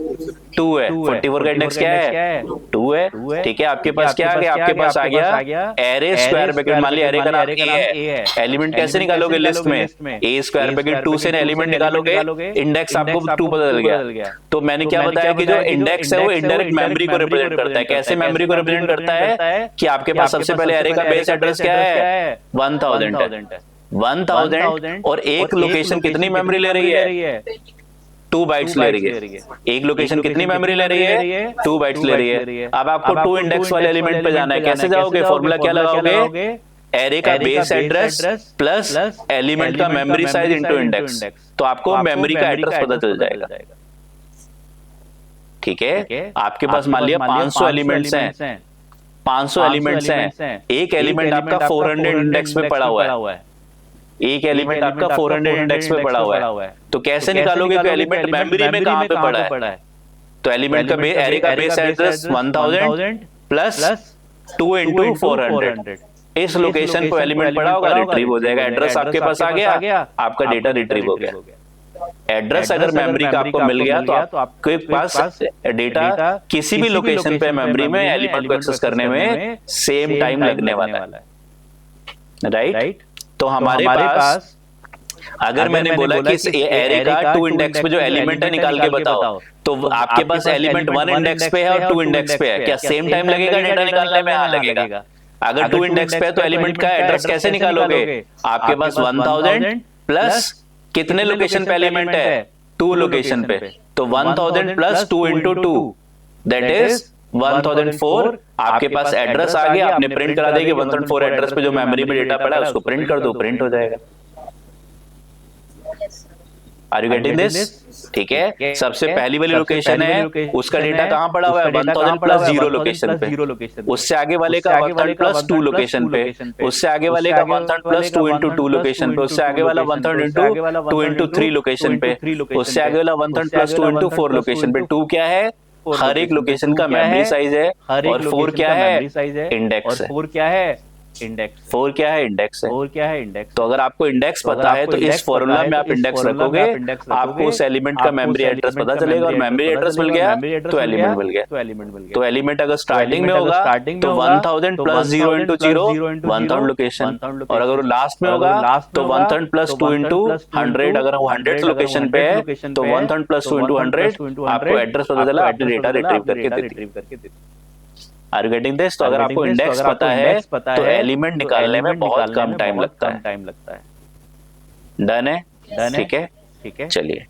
2 है। 44 का इंडेक्स क्या है? 2 है। ठीक है, आपके पास क्या आ गया? आपके पास आ गया एरे स्क्वायर ब्रैकेट। मान लिया एरे का नाम ए है, एलिमेंट कैसे निकालोगे लिस्ट में? ए स्क्वायर ब्रैकेट 2 से एलिमेंट निकालोगे, इंडेक्स आपको 2 पता चल गया। तो मैंने क्या बताया कि जो इंडेक्स है वो इनडायरेक्ट मेमोरी को रिप्रेजेंट करता है। कैसे मेमोरी को रिप्रेजेंट करता है कि आपके पास सबसे पहले एरे का बेस एड्रेस क्या है? 1000 है। 1000 और एक लोकेशन कितनी मेमोरी ले रही है? 2 बाइट्स ले रही है। एक लोकेशन कितनी मेमोरी ले रही है? 2 बाइट्स ले रही है। अब आपको 2 इंडेक्स वाले एलिमेंट पे जाना है। कैसे जाओगे? फॉर्मूला क्या लगाओगे? एरे का बेस एड्रेस प्लस एलिमेंट का मेमोरी साइज इनटू इंडेक्स। तो आपको मेमोरी का एड्रेस पता चल जाएगा। ठीक है, आपके पास मान लिया 500 एलिमेंट्स हैं, 500 एलिमेंट्स हैं। एक एलिमेंट आपका 400 इंडेक्स पे पड़ा हुआ है। एक एलिमेंट आपका 400 इंडेक्स पे पड़ा हुआ है। तो कैसे निकालोगे कि एलिमेंट मेमोरी में कहां पे पड़ा है? तो एलिमेंट का एरे का बेस एड्रेस 1000 प्लस 2 इंटू 400। इस लोकेशन पे एलिमेंट पड़ा होगा, रिट्रीव हो जाएगा। एड्रेस आपके पास आ गया, आपका डेटा रिट्रीव हो गया। एड्रेस अगर मेमोरी का आपको मिल गया तो आपके पास डेटा किसी भी लोकेशन पे मेमोरी में एलिमेंट को एक्सेस करने में सेम टाइम लगने वाला है। राइट? तो हमारे पास अगर मैंने बोला कि एरे का 2 इंडेक्स पे जो एलिमेंट है निकाल के बताओ, तो आपके पास एलिमेंट 1 इंडेक्स पे है और 2 इंडेक्स पे है। क्या सेम टाइम लगेगा डेटा निकालने में? हाँ लगेगा। अगर 2 इंडेक्स पे है तो एलिमेंट का एड्रेस कैसे निकालोगे? आपके पास 1000 प्लस कितने लोकेशन पे एलिमेंट है? 2 लोकेशन पे। तो 1000 प्लस 2 इंटू 2 दैट इज 1004। आपके पास एड्रेस आ गया, आपने प्रिंट करा देगी 1004 एड्रेस पे जो मेमोरी में डेटा पड़ा है उसको प्रिंट कर दो, प्रिंट हो जाएगा। Are you getting this? ठीक है, सबसे पहली वाली लोकेशन है उसका डेटा कहां पड़ा हुआ है? 1000 प्लस 0 लोकेशन पे। उससे आगे वाले का 1000 प्लस 2 लोकेशन पे। उससे आगे वाले का 1000 प्लस 2 इंटू 2 लोकेशन पे। उससे आगे वाला 1000 इंटू 2 इंटू 3 लोकेशन पे। उससे आगे वाला 1000 प्लस 2 इंटू 4 लोकेशन पे। 2 क्या है? हर एक लोकेशन का मेमोरी साइज है। और 4 क्या है? इंडेक्स है। 4 क्या है? इंडेक्स। 4 क्या है? इंडेक्स है। 4 क्या है? इंडेक्स। तो अगर आपको इंडेक्स पता है तो इस फॉर्मूला में आप इंडेक्स रखोगे, आपको उस एलिमेंट का मेमोरी एड्रेस पता चलेगा। और मेमोरी एड्रेस मिल गया तो एलिमेंट मिल गया। तो एलिमेंट अगर स्टार्टिंग में होगा तो 1000 प्लस 0 इंटू 0 1000 लोकेशन। और अगर लास्ट में होगा तो 1000 प्लस 2 इंटू 100। अगर वो 100 लोकेशन पे है तो 1000 प्लस 2 इंटू 100 आपको एड्रेस पता चला, आपने डेटा रिट्रीव करके दे। Are you getting this? तो अगर आपको इंडेक्स पता है तो एलिमेंट निकालने में बहुत कम टाइम लगता है। डन है? ठीक है, चलिए।